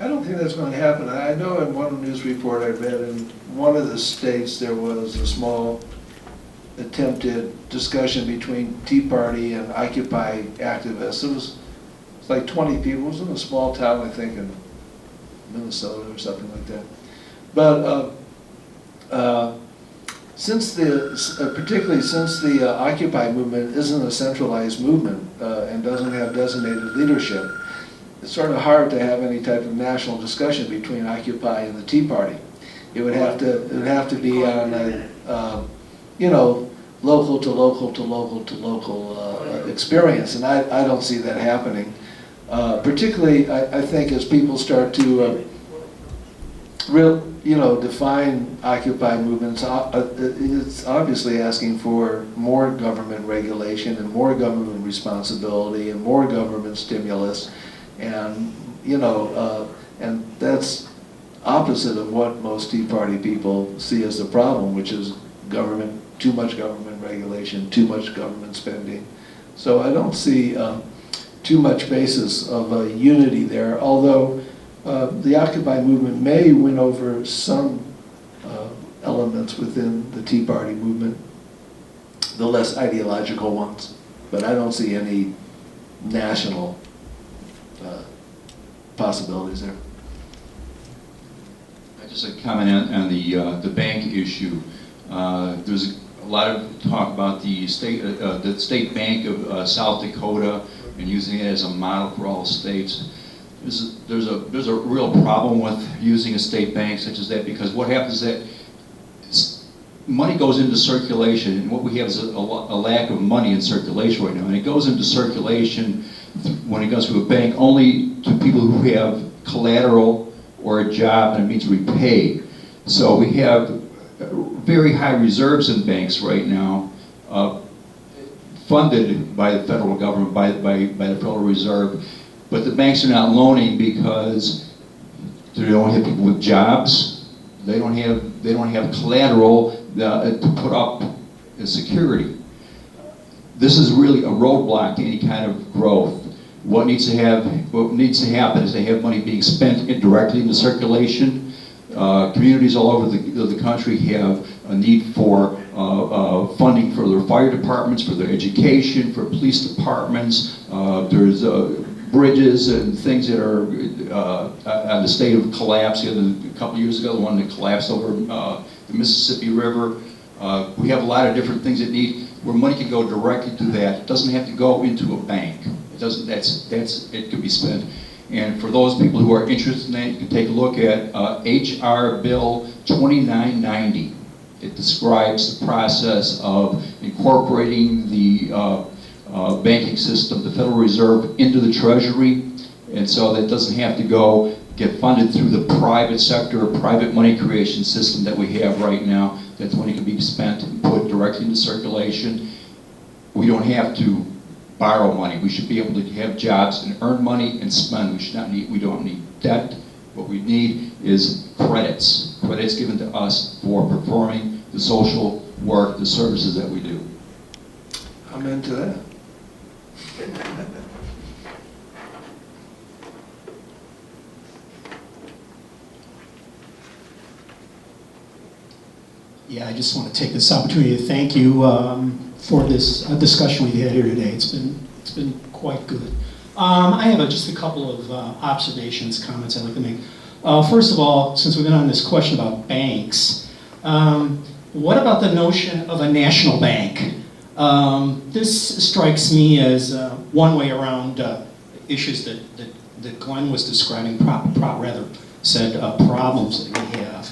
I don't think that's going to happen. I know in one news report I read in one of the states there was a small attempted discussion between Tea Party and Occupy activists. It was like 20 people. It was in a small town, I think, in Minnesota or something like that. But particularly since the Occupy movement isn't a centralized movement and doesn't have designated leadership, it's sort of hard to have any type of national discussion between Occupy and the Tea Party. It would have to be on a, you know, local to local to local to local experience, and I don't see that happening. Particularly, I think as people start to define Occupy movements, it's obviously asking for more government regulation and more government responsibility and more government stimulus, and and that's opposite of what most Tea Party people see as the problem, which is government, too much government regulation, too much government spending. So I don't see too much basis of unity there, although the Occupy movement may win over some elements within the Tea Party movement, the less ideological ones, but I don't see any national possibilities there. Just a comment on the bank issue. There's a lot of talk about the state bank of South Dakota and using it as a model for all states. There's a real problem with using a state bank such as that, because what happens is that money goes into circulation, and what we have is a lack of money in circulation right now, and it goes into circulation when it goes to a bank only to people who have collateral or a job and it means repay. So we have very high reserves in banks right now, funded by the federal government, by the Federal Reserve, but the banks are not loaning because they don't have people with jobs. They don't have collateral to put up as security. This is really a roadblock to any kind of growth. What needs to happen is they have money being spent directly into circulation. Communities all over the country have a need for funding for their fire departments, for their education, for police departments. There's bridges and things that are on the state of collapse. A couple years ago, the one that collapsed over the Mississippi River. We have a lot of different things that need where money can go directly to that. It doesn't have to go into a bank. It doesn't. It can be spent. And for those people who are interested in that, you can take a look at H.R. Bill 2990. It describes the process of incorporating the banking system, the Federal Reserve, into the Treasury, and so that doesn't have to get funded through the private sector or private money creation system that we have right now. That money can be spent and put directly into circulation. We don't have to borrow money. We should be able to have jobs and earn money and spend. We don't need debt. What we need is credits. credit's given to us for performing the social work, the services that we do. I'm into that. Yeah, I just want to take this opportunity to thank you for this discussion we've had here today. It's been quite good. I have just a couple of observations, comments I'd like to make. First of all, since we've been on this question about banks, what about the notion of a national bank? This strikes me as one way around issues that Glenn was describing, problems that we have.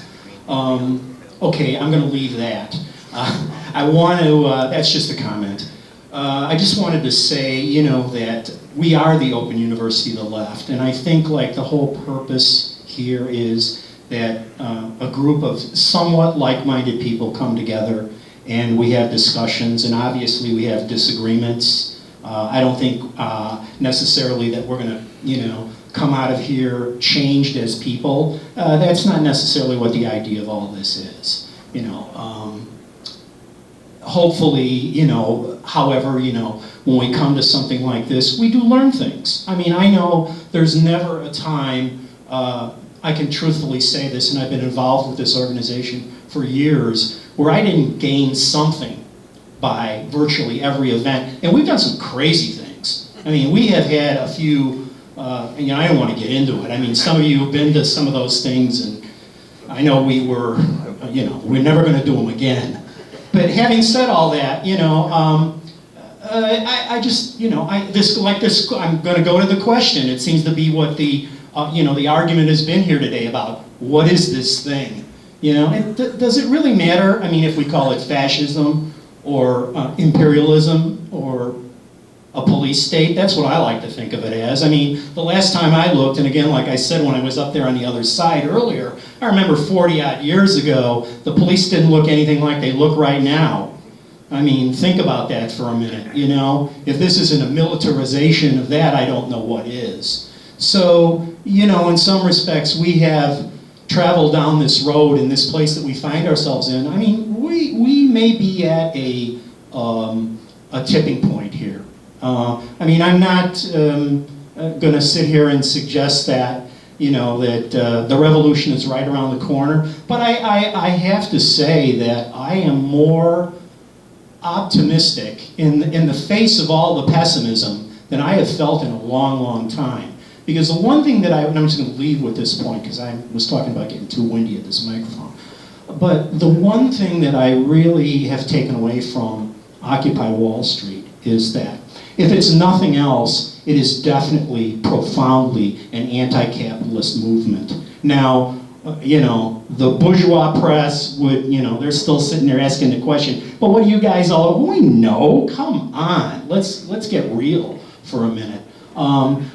Okay, I'm going to leave that. I want to, that's just a comment. I just wanted to say, you know, that we are the open university of the left, and I think like the whole purpose here is that a group of somewhat like-minded people come together and we have discussions, and obviously we have disagreements. I don't think necessarily that we're going to, you know, come out of here changed as people. That's not necessarily what the idea of all this is. You know, hopefully, you know, however, you know, when we come to something like this, we do learn things. I mean, I know there's never a time, I can truthfully say this, and I've been involved with this organization for years, where I didn't gain something by virtually every event. And we've done some crazy things. I mean, we have had a few, you know, I don't want to get into it. I mean, some of you have been to some of those things, and I know we were, you know, we're never going to do them again. But having said all that, you know, I just, you know, I'm going to go to the question. It seems to be what the, you know, the argument has been here today about what is this thing? You know, and does it really matter? I mean, if we call it fascism or imperialism or a police state, that's what I like to think of it as. I mean, the last time I looked, and again, like I said when I was up there on the other side earlier, I remember 40-odd years ago, the police didn't look anything like they look right now. I mean, think about that for a minute, you know? If this isn't a militarization of that, I don't know what is. So, you know, in some respects, we have traveled down this road in this place that we find ourselves in. I mean, we may be at a tipping point here. I mean, I'm not going to sit here and suggest that, you know, that the revolution is right around the corner. But I have to say that I am more optimistic in the face of all the pessimism than I have felt in a long, long time. Because the one thing that and I'm just going to leave with this point, because I was talking about getting too windy at this microphone. But the one thing that I really have taken away from Occupy Wall Street is that if it's nothing else, it is definitely profoundly an anti-capitalist movement. Now, you know, the bourgeois press would, you know, they're still sitting there asking the question, but what do you guys all, we know, come on, let's get real for a minute.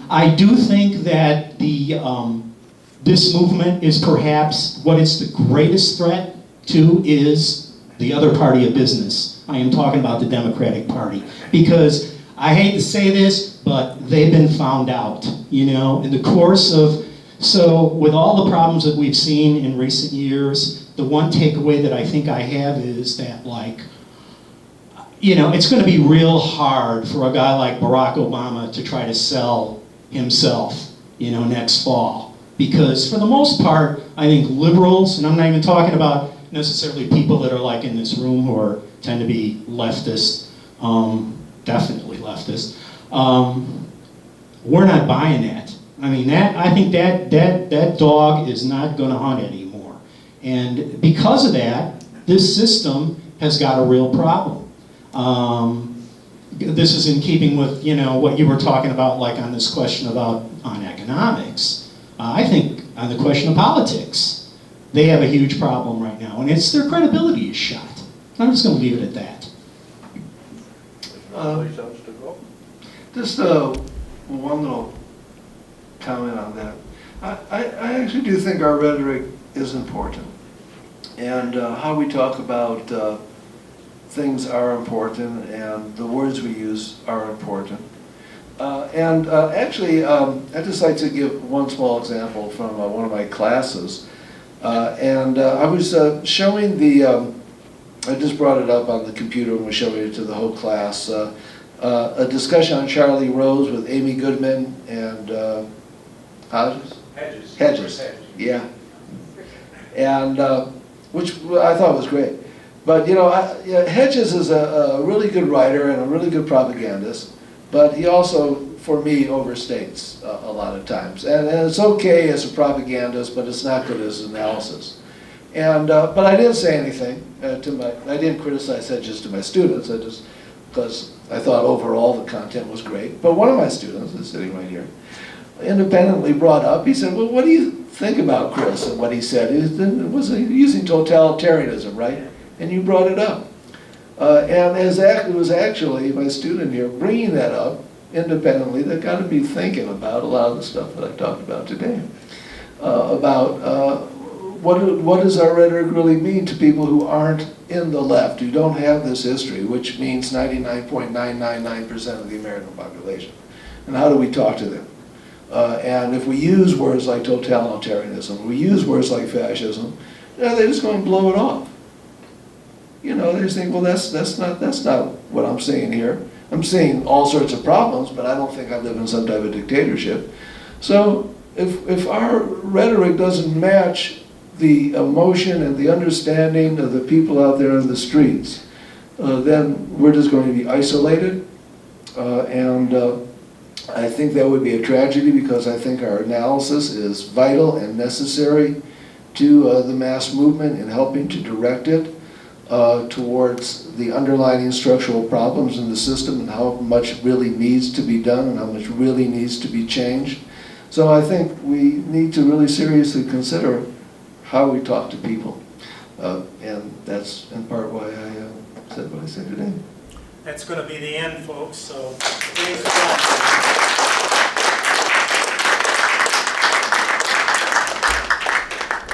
I do think that this movement is perhaps what it's the greatest threat to is the other party of business. I am talking about the Democratic Party. Because I hate to say this, but they've been found out, you know, in the course of, so with all the problems that we've seen in recent years, the one takeaway that I think I have is that, like, you know, it's going to be real hard for a guy like Barack Obama to try to sell himself, you know, next fall. Because for the most part, I think liberals, and I'm not even talking about necessarily people that are like in this room who tend to be leftist, definitely leftist, we're not buying that. I mean, I think that dog is not going to hunt anymore. And because of that, this system has got a real problem. This is in keeping with, you know, what you were talking about, like on this question on economics. I think on the question of politics, they have a huge problem right now, and it's their credibility is shot. I'm just going to leave it at that. Just one little comment on that. I actually do think our rhetoric is important, and how we talk about things are important, and the words we use are important. Actually, I'd just like to give one small example from one of my classes. And I was showing I just brought it up on the computer and was showing it to the whole class, a discussion on Charlie Rose with Amy Goodman and Hedges. Yeah. And which I thought was great. But Hedges is a really good writer and a really good propagandist, but he also, for me, overstates a lot of times. And it's okay as a propagandist, but it's not good as analysis. And but I didn't say anything I didn't criticize Hedges to my students. Because I thought overall the content was great. But one of my students, is sitting right here, independently brought up, he said, well, what do you think about Chris and what he said? He was using totalitarianism, right? And you brought it up. And it was actually my student here bringing that up independently that got to be thinking about a lot of the stuff that I talked about today. About what does our rhetoric really mean to people who aren't in the left, who don't have this history, which means 99.999% of the American population? And how do we talk to them? And if we use words like totalitarianism, we use words like fascism, they're just going to blow it off. They just think, well, that's not what I'm saying here. I'm seeing all sorts of problems, but I don't think I live in some type of dictatorship. So if our rhetoric doesn't match the emotion and the understanding of the people out there in the streets, then we're just going to be isolated. I think that would be a tragedy, because I think our analysis is vital and necessary to the mass movement in helping to direct it towards the underlying structural problems in the system and how much really needs to be done and how much really needs to be changed. So I think we need to really seriously consider how we talk to people. And that's in part why I said what I said today. That's going to be the end, folks, so please.